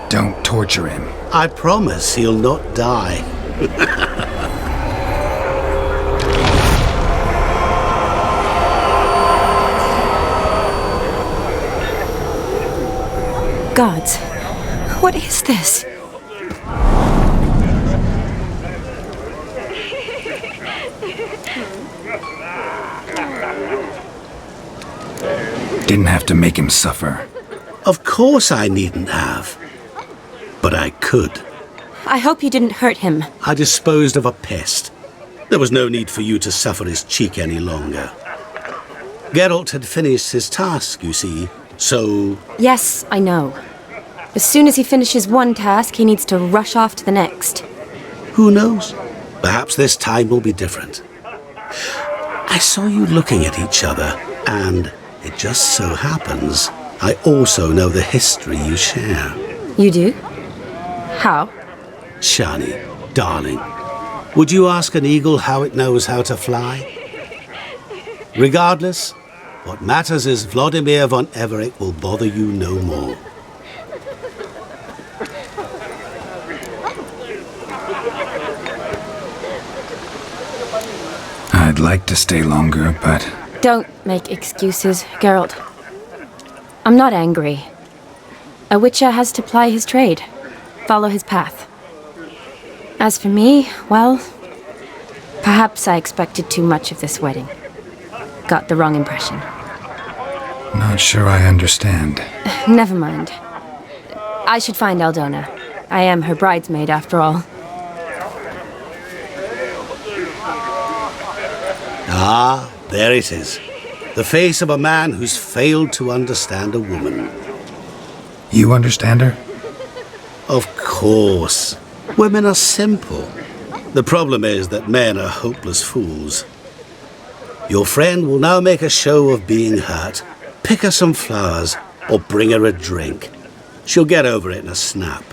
Don't torture him. I promise he'll not die. Gods, what is this? Didn't have to make him suffer. Of course I needn't have. But I could. I hope you didn't hurt him. I disposed of a pest. There was no need for you to suffer his cheek any longer. Geralt had finished his task, you see, so... Yes, I know. As soon as he finishes one task, he needs to rush off to the next. Who knows? Perhaps this time will be different. I saw you looking at each other, and it just so happens I also know the history you share. You do? How? Shani, darling, would you ask an eagle how it knows how to fly? Regardless, what matters is Vlodmir von Everec will bother you no more. I'd like to stay longer, but... Don't make excuses, Geralt. I'm not angry. A witcher has to ply his trade, follow his path. As for me, well, perhaps I expected too much of this wedding. Got the wrong impression. Not sure I understand. Never mind. I should find Aldona. I am her bridesmaid, after all. Ah, there it is. The face of a man who's failed to understand a woman. You understand her? Of course. Women are simple. The problem is that men are hopeless fools. Your friend will now make a show of being hurt, pick her some flowers, or bring her a drink. She'll get over it in a snap.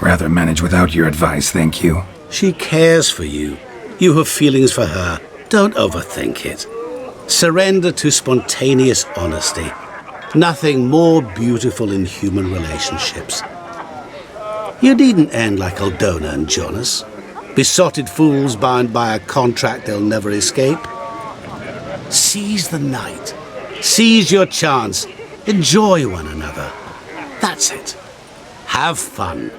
Rather manage without your advice, thank you. She cares for you. You have feelings for her. Don't overthink it. Surrender to spontaneous honesty. Nothing more beautiful in human relationships. You needn't end like Aldona and Jonas. Besotted fools bound by a contract they'll never escape. Seize the night. Seize your chance. Enjoy one another. That's it. Have fun.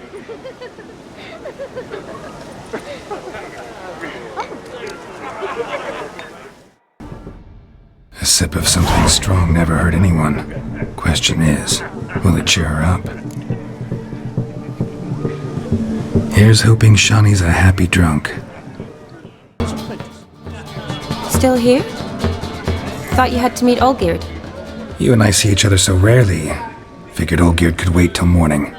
A sip of something strong never hurt anyone. Question is, will it cheer her up? Here's hoping Shani's a happy drunk. Still here? Thought you had to meet Olgierd. You and I see each other so rarely. Figured Olgierd could wait till morning.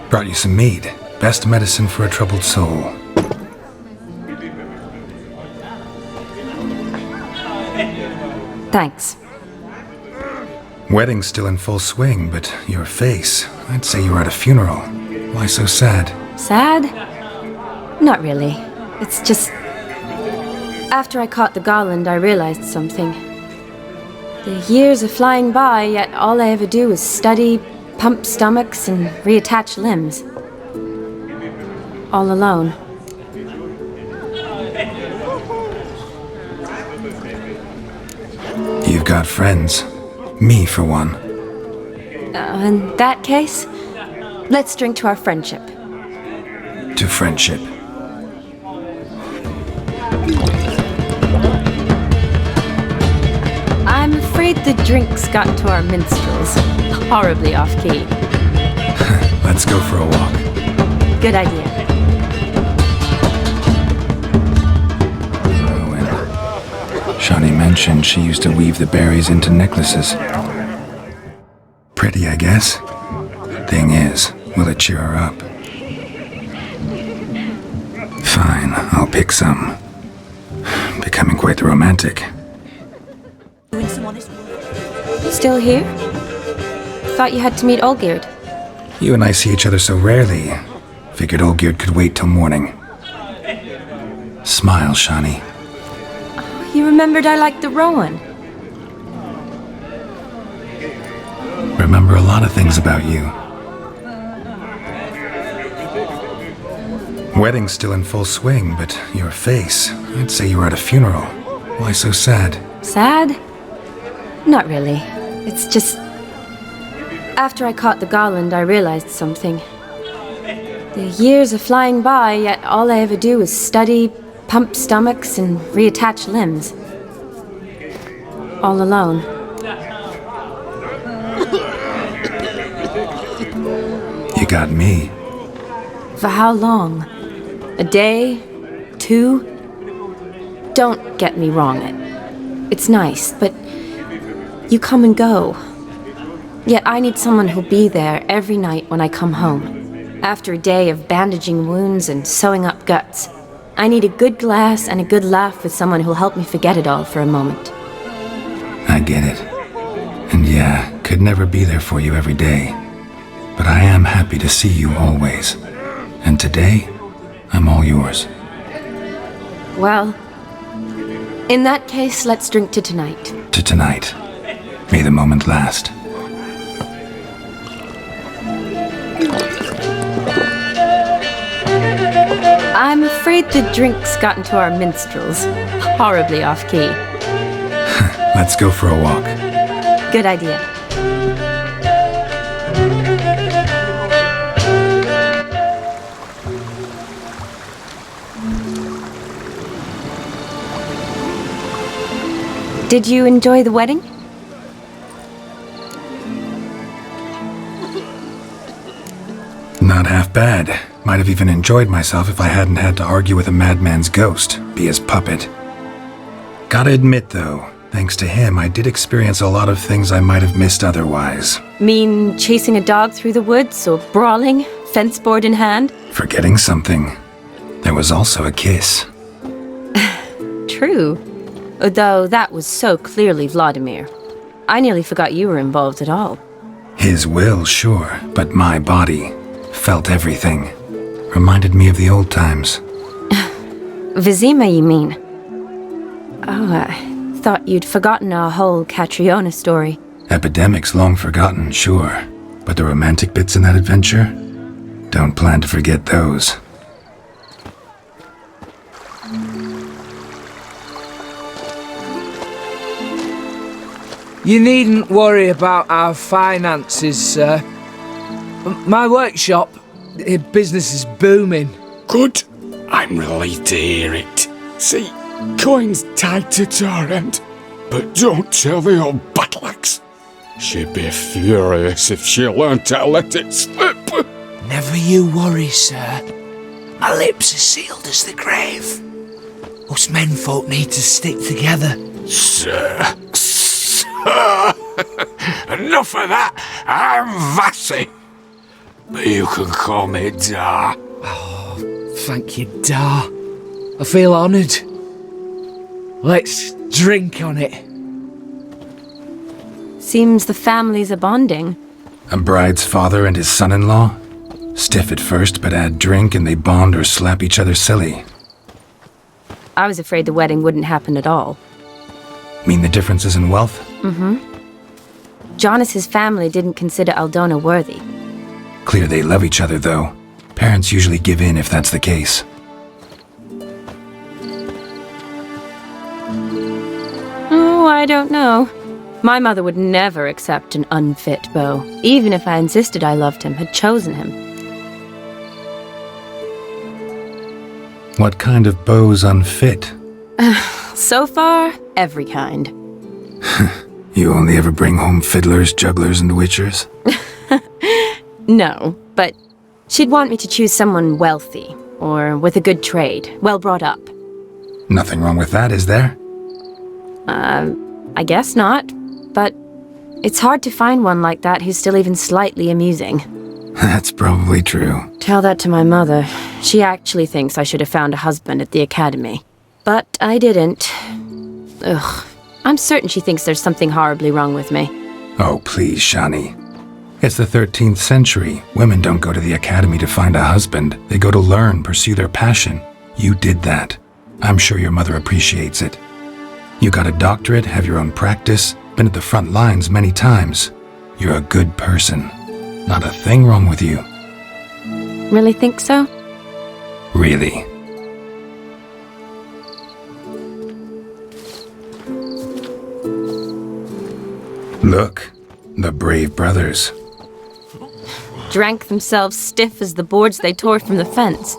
Brought you some mead. Best medicine for a troubled soul. Thanks. Wedding's still in full swing, but your face, I'd say you were at a funeral. Why so sad? Sad? Not really. It's just... After I caught the garland, I realized something. The years are flying by, yet all I ever do is study, pump stomachs, and reattach limbs. All alone. You've got friends. Me, for one. In that case, let's drink to our friendship. To friendship. I'm afraid the drinks got to our minstrels. Horribly off-key. Let's go for a walk. Good idea. Shani mentioned she used to weave the berries into necklaces. Pretty, I guess. Thing is, will it cheer her up? Fine, I'll pick some. Becoming quite the romantic. Still here? Thought you had to meet Olgierd. You and I see each other so rarely. Figured Olgierd could wait till morning. Smile, Shani. You remembered I liked the Rowan. Remember a lot of things about you. Wedding's still in full swing, but your face, I'd say you were at a funeral. Why so sad? Sad? Not really. It's just... After I caught the garland, I realized something. The years are flying by, yet all I ever do is study, pump stomachs, and reattach limbs. all alone. You got me. For how long? A day? 2? Don't get me wrong. It's nice, but you come and go. Yet I need someone who'll be there every night when I come home. After a day of bandaging wounds and sewing up guts, I need a good glass and a good laugh with someone who'll help me forget it all for a moment. I get it. And yeah, could never be there for you every day. But I am happy to see you always. And today, I'm all yours. Well, in that case, let's drink to tonight. To tonight. May the moment last. I'm afraid the drink's got into our minstrels. Horribly off-key. Let's go for a walk. Good idea. Did you enjoy the wedding? Not half bad. Might have even enjoyed myself if I hadn't had to argue with a madman's ghost, be his puppet. Gotta admit, though, thanks to him, I did experience a lot of things I might have missed otherwise. Mean chasing a dog through the woods, or brawling, fence board in hand? Forgetting something. There was also a kiss. True. Though that was so clearly Vlodmir. I nearly forgot you were involved at all. His will, sure, but my body felt everything. Reminded me of the old times. Vizima, you mean? Oh, I thought you'd forgotten our whole Catriona story. Epidemics long forgotten, sure. But the romantic bits in that adventure? Don't plan to forget those. You needn't worry about our finances, sir. My workshop, business is booming. Good. I'm relieved to hear it. See, coin's tied to Torrent. But don't tell the old battleaxe. She'd be furious if she learned to let it slip. Never you worry, sir. My lips are sealed as the grave. Us menfolk need to stick together. Sir. Enough of that. I'm Vassy. But you can call me Dar. Oh, thank you, Dar. I feel honoured. Let's drink on it. Seems the families are bonding. A bride's father and his son-in-law? Stiff at first, but add drink and they bond or slap each other silly. I was afraid the wedding wouldn't happen at all. Mean the differences in wealth? Mm-hmm. Jonas's family didn't consider Aldona worthy. Clear they love each other, though. Parents usually give in if that's the case. Oh, I don't know. My mother would never accept an unfit beau, even if I insisted I loved him, had chosen him. What kind of beau's unfit? So far, every kind. You only ever bring home fiddlers, jugglers, and witchers? No, but she'd want me to choose someone wealthy, or with a good trade, well brought up. Nothing wrong with that, is there? I guess not, but it's hard to find one like that who's still even slightly amusing. That's probably true. Tell that to my mother. She actually thinks I should have found a husband at the academy. But I didn't. Ugh. I'm certain she thinks there's something horribly wrong with me. Oh, please, Shani. It's the 13th century. Women don't go to the academy to find a husband. They go to learn, pursue their passion. You did that. I'm sure your mother appreciates it. You got a doctorate, have your own practice, been at the front lines many times. You're a good person. Not a thing wrong with you. Really think so? Really. Look, the brave brothers. Drank themselves stiff as the boards they tore from the fence.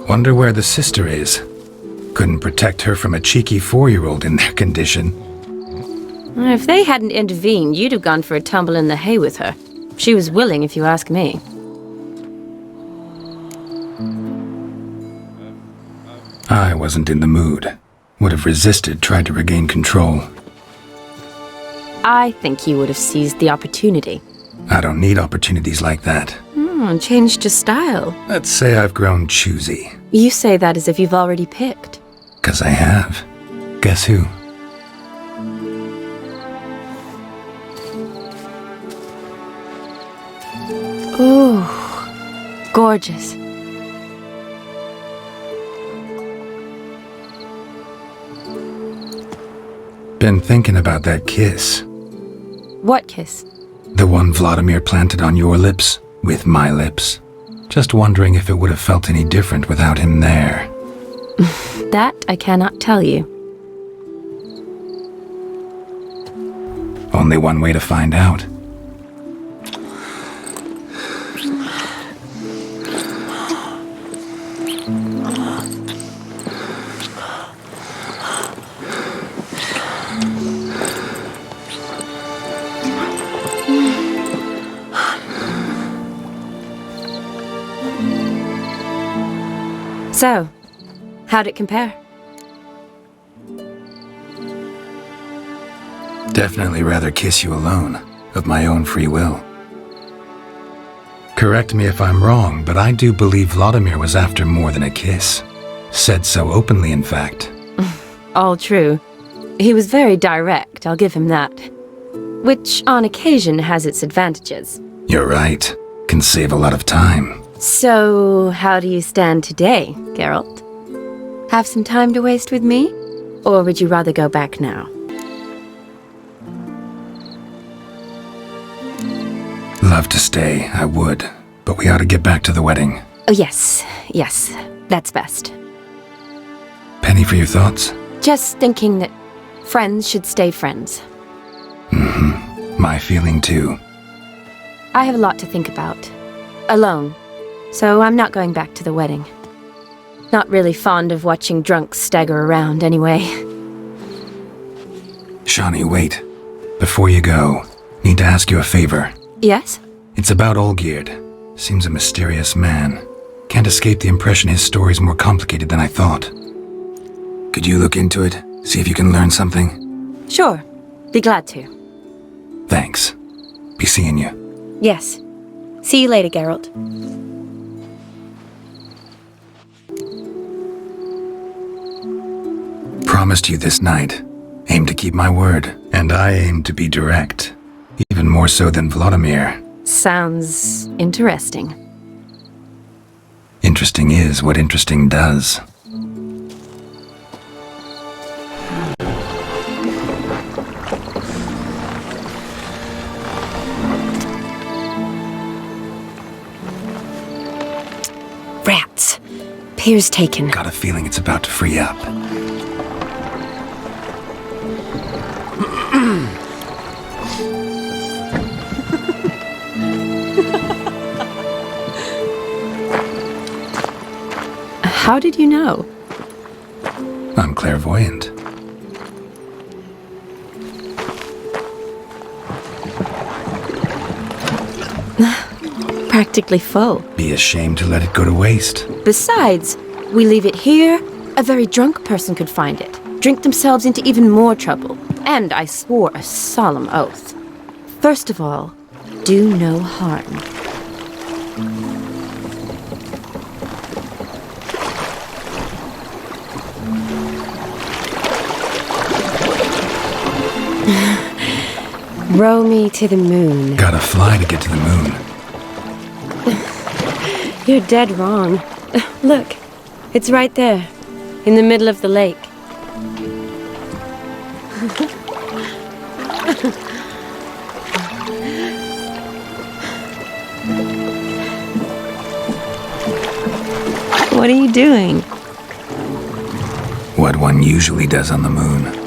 Wonder where the sister is. Couldn't protect her from a cheeky 4-year-old in their condition. If they hadn't intervened, you'd have gone for a tumble in the hay with her. She was willing, if you ask me. I wasn't in the mood. Would have resisted, tried to regain control. I think you would have seized the opportunity. I don't need opportunities like that. Changed your style. Let's say I've grown choosy. You say that as if you've already picked. 'Cause I have. Guess who? Ooh, gorgeous. Been thinking about that kiss. What kiss? The one Vlodmir planted on your lips, with my lips. Just wondering if it would have felt any different without him there. That I cannot tell you. Only one way to find out. So, how'd it compare? Definitely rather kiss you alone, of my own free will. Correct me if I'm wrong, but I do believe Vlodmir was after more than a kiss. Said so openly, in fact. All true. He was very direct, I'll give him that. Which, on occasion, has its advantages. You're right. Can save a lot of time. So, how do you stand today, Geralt? Have some time to waste with me? Or would you rather go back now? Love to stay, I would. But we ought to get back to the wedding. Oh, yes, that's best. Penny for your thoughts? Just thinking that friends should stay friends. My feeling too. I have a lot to think about. Alone. So I'm not going back to the wedding. Not really fond of watching drunks stagger around, anyway. Shani, wait. Before you go, need to ask you a favor. Yes? It's about Olgierd. Seems a mysterious man. Can't escape the impression his story's more complicated than I thought. Could you look into it? See if you can learn something? Sure. Be glad to. Thanks. Be seeing you. Yes. See you later, Geralt. Promised you this night. Aim to keep my word. And I aim to be direct. Even more so than Vlodmir. Sounds interesting. Interesting is what interesting does. Rats. Piers taken. Got a feeling it's about to free up. How did you know? I'm clairvoyant. Practically full. Be ashamed to let it go to waste. Besides, we leave it here, a very drunk person could find it, drink themselves into even more trouble. And I swore a solemn oath. First of all, do no harm. Row me to the moon. Gotta fly to get to the moon. You're dead wrong. Look, it's right there, in the middle of the lake. What are you doing? What one usually does on the moon.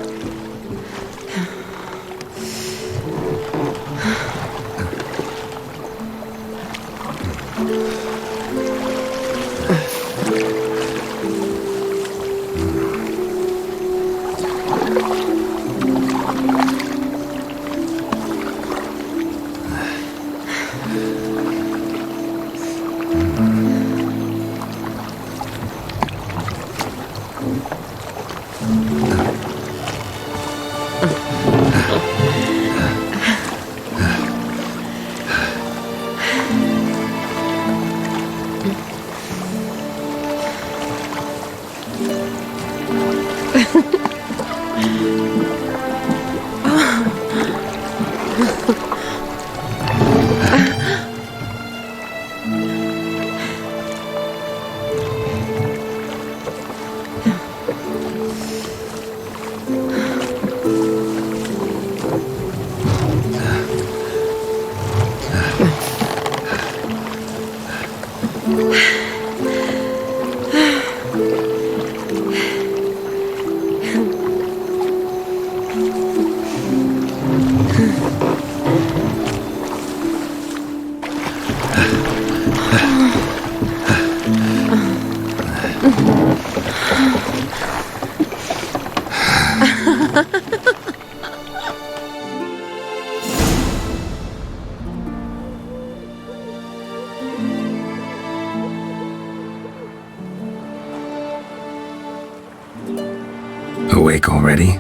Awake already?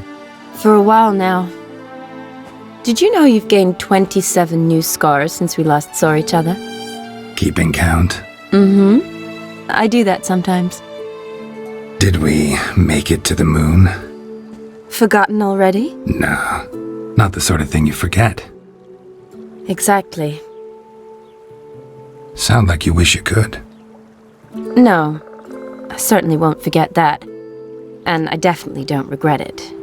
For a while now. Did you know you've gained 27 new scars since we last saw each other? Keeping count? Mm-hmm. I do that sometimes. Did we make it to the moon? Forgotten already? No, not the sort of thing you forget. Exactly. Sound like you wish you could. No, I certainly won't forget that. And I definitely don't regret it.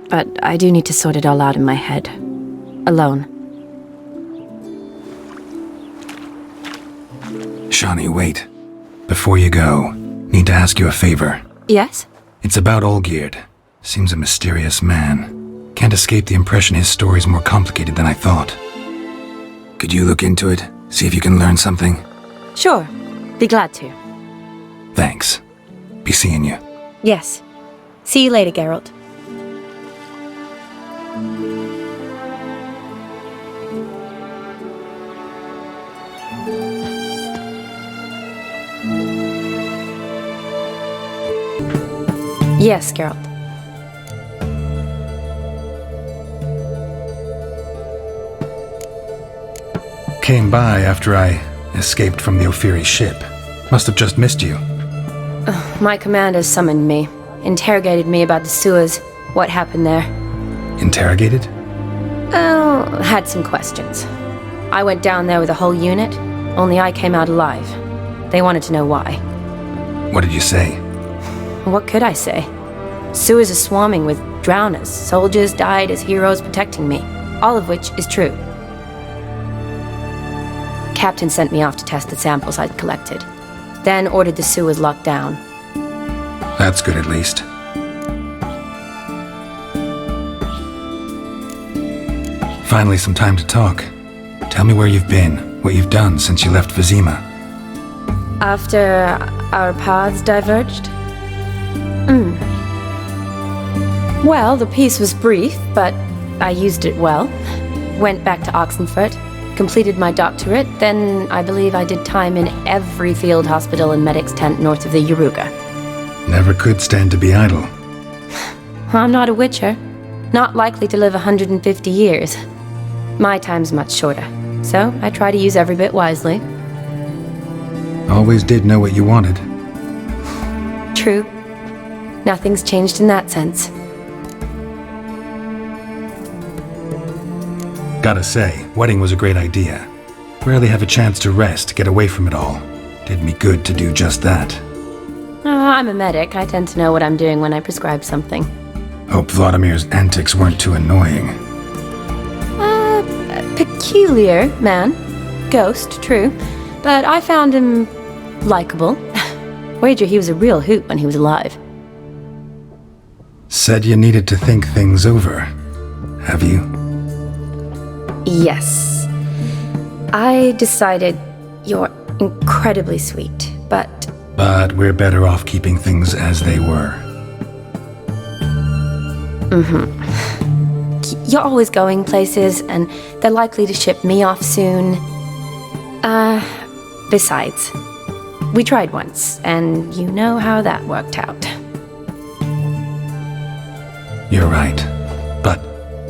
But I do need to sort it all out in my head. Alone. Shani, wait. Before you go, need to ask you a favor. Yes? It's about Olgierd. Seems a mysterious man. Can't escape the impression his story's more complicated than I thought. Could you look into it? See if you can learn something? Sure. Be glad to. Thanks. Be seeing you. Yes. See you later, Geralt. Yes, Geralt. Came by after I escaped from the Ophiri ship. Must have just missed you. My commander summoned me. Interrogated me about the sewers. What happened there? Interrogated? Oh, had some questions. I went down there with a whole unit, only I came out alive. They wanted to know why. What did you say? What could I say? Sewers are swarming with drowners. Soldiers died as heroes protecting me. All of which is true. Captain sent me off to test the samples I'd collected. Then ordered the sewers locked down. That's good at least. Finally some time to talk. Tell me where you've been, what you've done since you left Vizima. After our paths diverged? Well, the peace was brief, but I used it well. Went back to Oxenfurt, completed my doctorate, then I believe I did time in every field hospital and medic's tent north of the Yaruga. Never could stand to be idle. I'm not a witcher. Not likely to live 150 years. My time's much shorter, so I try to use every bit wisely. Always did know what you wanted. True. Nothing's changed in that sense. Gotta say, wedding was a great idea. Rarely have a chance to rest, get away from it all. Did me good to do just that. I'm a medic. I tend to know what I'm doing when I prescribe something. Hope Vlodmir's antics weren't too annoying. Peculiar man. Ghost, true. But I found him likable. Wager he was a real hoot when he was alive. Said you needed to think things over. Have you? Yes. I decided you're incredibly sweet, but... But we're better off keeping things as they were. You're always going places, and they're likely to ship me off soon. Besides, we tried once, and you know how that worked out. You're right. But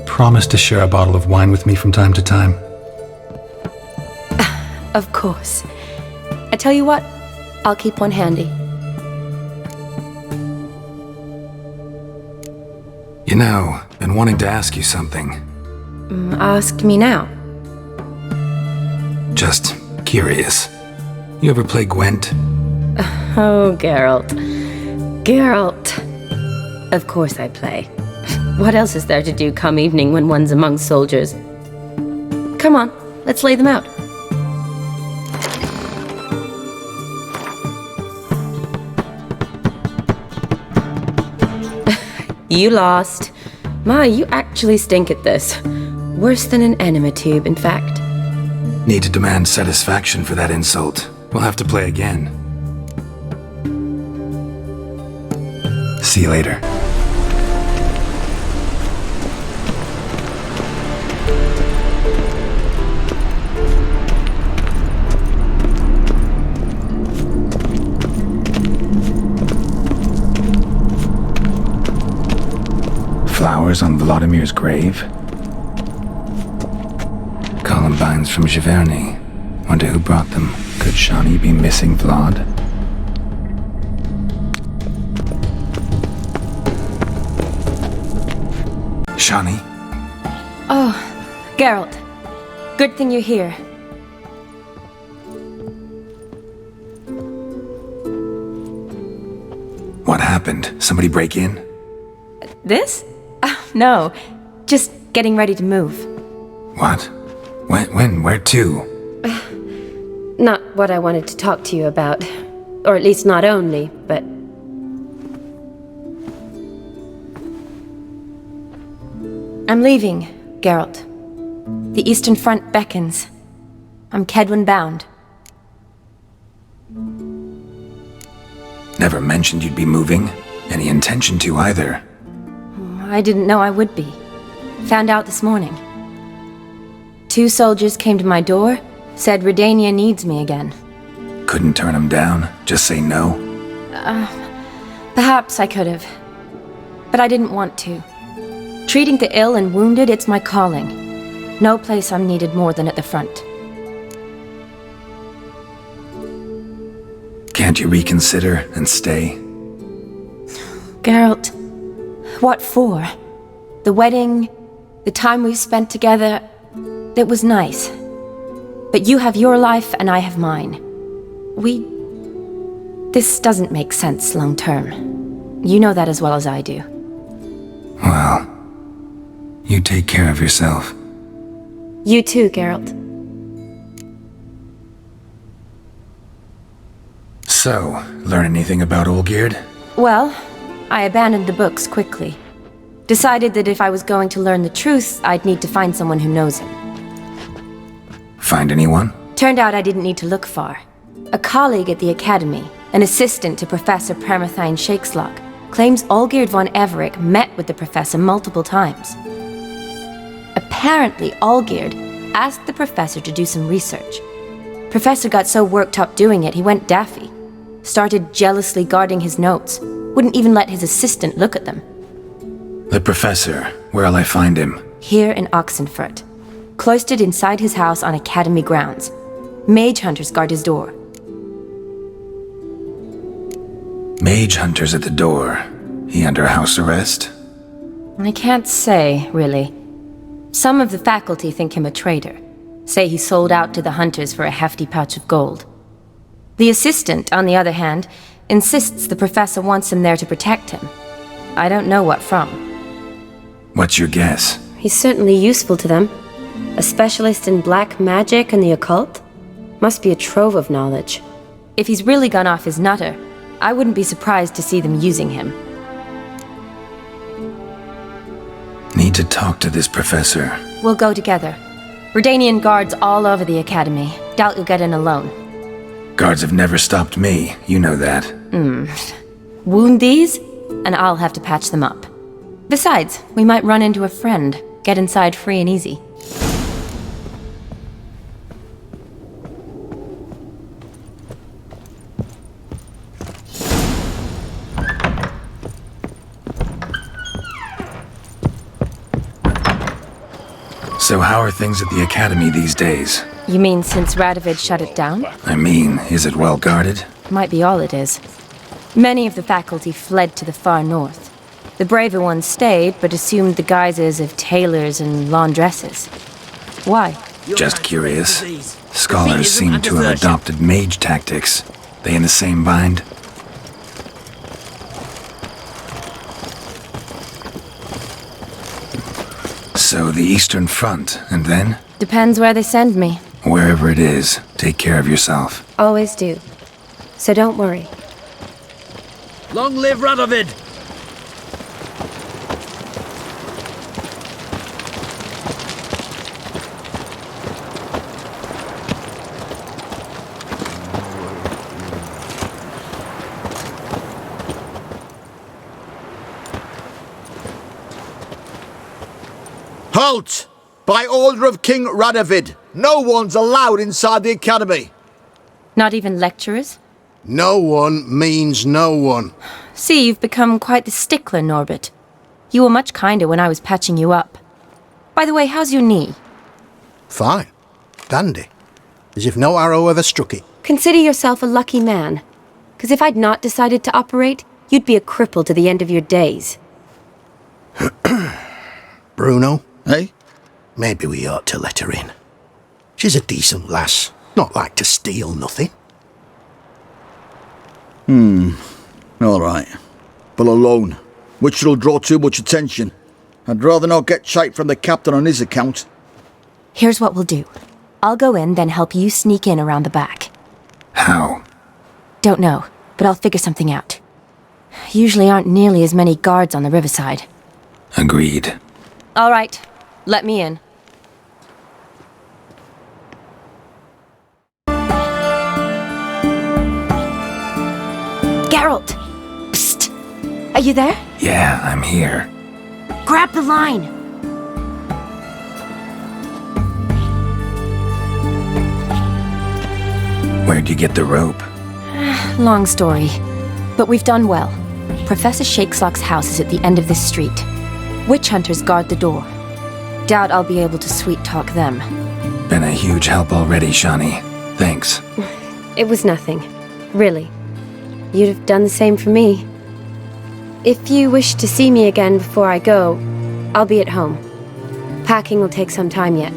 promise to share a bottle of wine with me from time to time. Of course. I tell you what, I'll keep one handy. You know, been wanting to ask you something. Ask me now. Just curious. You ever play Gwent? Oh, Geralt. Geralt. Of course I play. What else is there to do come evening when one's among soldiers? Come on, let's lay them out. You lost. My, you actually stink at this. Worse than an enema tube, in fact. Need to demand satisfaction for that insult. We'll have to play again. See you later. Flowers on Vlodmir's grave? Columbines from Giverny. Wonder who brought them. Could Shani be missing Vlod? Shani? Oh, Geralt. Good thing you're here. What happened? Somebody break in? This? No. Just getting ready to move. What? When? Where to? Not what I wanted to talk to you about. Or at least not only, but... I'm leaving, Geralt. The Eastern Front beckons. I'm Kedwin bound. Never mentioned you'd be moving. Any intention to either. I didn't know I would be. Found out this morning. 2 soldiers came to my door, said Redania needs me again. Couldn't turn them down? Just say no? Perhaps I could have. But I didn't want to. Treating the ill and wounded, it's my calling. No place I'm needed more than at the front. Can't you reconsider and stay? Geralt, what for? The wedding, the time we've spent together, it was nice. But you have your life and I have mine. This doesn't make sense long term. You know that as well as I do. Well, you take care of yourself. You too, Geralt. So, learn anything about Olgierd? Well, I abandoned the books quickly. Decided that if I was going to learn the truth, I'd need to find someone who knows him. Find anyone? Turned out I didn't need to look far. A colleague at the Academy, an assistant to Professor Permathine Shakeslock, claims Olgierd von Everec met with the professor multiple times. Apparently, Olgierd asked the professor to do some research. Professor got so worked up doing it, he went daffy. Started jealously guarding his notes. Wouldn't even let his assistant look at them. The professor. Where'll I find him? Here in Oxenfurt. Cloistered inside his house on Academy grounds. Mage hunters guard his door. Mage hunters at the door. He under house arrest? I can't say, really. Some of the faculty think him a traitor. Say he sold out to the hunters for a hefty pouch of gold. The assistant, on the other hand, insists the professor wants him there to protect him. I don't know what from. What's your guess? He's certainly useful to them. A specialist in black magic and the occult? Must be a trove of knowledge. If he's really gone off his nutter, I wouldn't be surprised to see them using him. Need to talk to this professor. We'll go together. Redanian guards all over the Academy. Doubt you'll get in alone. Guards have never stopped me, you know that. Wound these, and I'll have to patch them up. Besides, we might run into a friend. Get inside free and easy. So how are things at the academy these days? You mean since Radovid shut it down? I mean, is it well guarded? Might be all it is. Many of the faculty fled to the far north. The braver ones stayed, but assumed the guises of tailors and laundresses. Why? Just curious. Scholars seem to have adopted mage tactics. They in the same bind? So the Eastern Front, and then? Depends where they send me. Wherever it is, take care of yourself. Always do. So don't worry. Long live Radovid! Halt! By order of King Radovid, no one's allowed inside the academy. Not even lecturers? No one means no one. See, you've become quite the stickler, Norbert. You were much kinder when I was patching you up. By the way, how's your knee? Fine. Dandy. As if no arrow ever struck it. Consider yourself a lucky man. 'Cause if I'd not decided to operate, you'd be a cripple to the end of your days. Bruno? Hey? Maybe we ought to let her in. She's a decent lass. Not like to steal nothing. All right. But alone, which will draw too much attention. I'd rather not get shite from the captain on his account. Here's what we'll do. I'll go in, then help you sneak in around the back. How? Don't know, but I'll figure something out. Usually aren't nearly as many guards on the riverside. Agreed. All right, let me in. Geralt! Psst! Are you there? Yeah, I'm here. Grab the line! Where'd you get the rope? Long story. But we've done well. Professor Shakeslock's house is at the end of this street. Witch hunters guard the door. Doubt I'll be able to sweet-talk them. Been a huge help already, Shani. Thanks. It was nothing. Really. You'd have done the same for me. If you wish to see me again before I go, I'll be at home. Packing will take some time yet.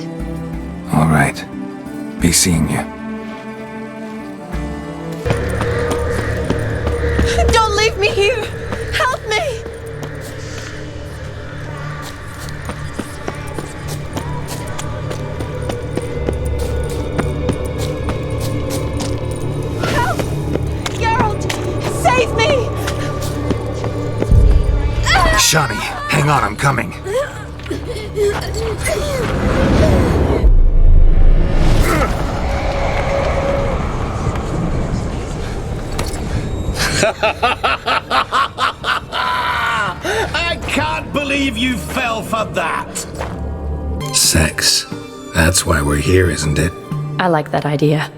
All right. Be seeing you. Don't leave me here! Help me! Help! Geralt! Save me! Shani, hang on, I'm coming. I can't believe you fell for that! Sex. That's why we're here, isn't it? I like that idea.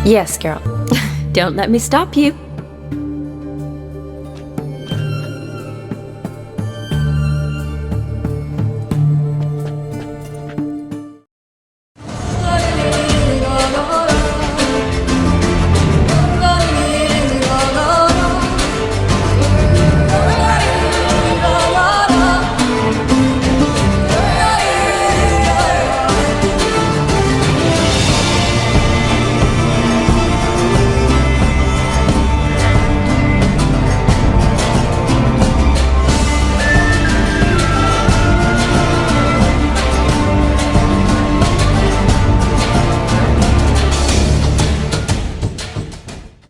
Yes, Geralt. Don't let me stop you.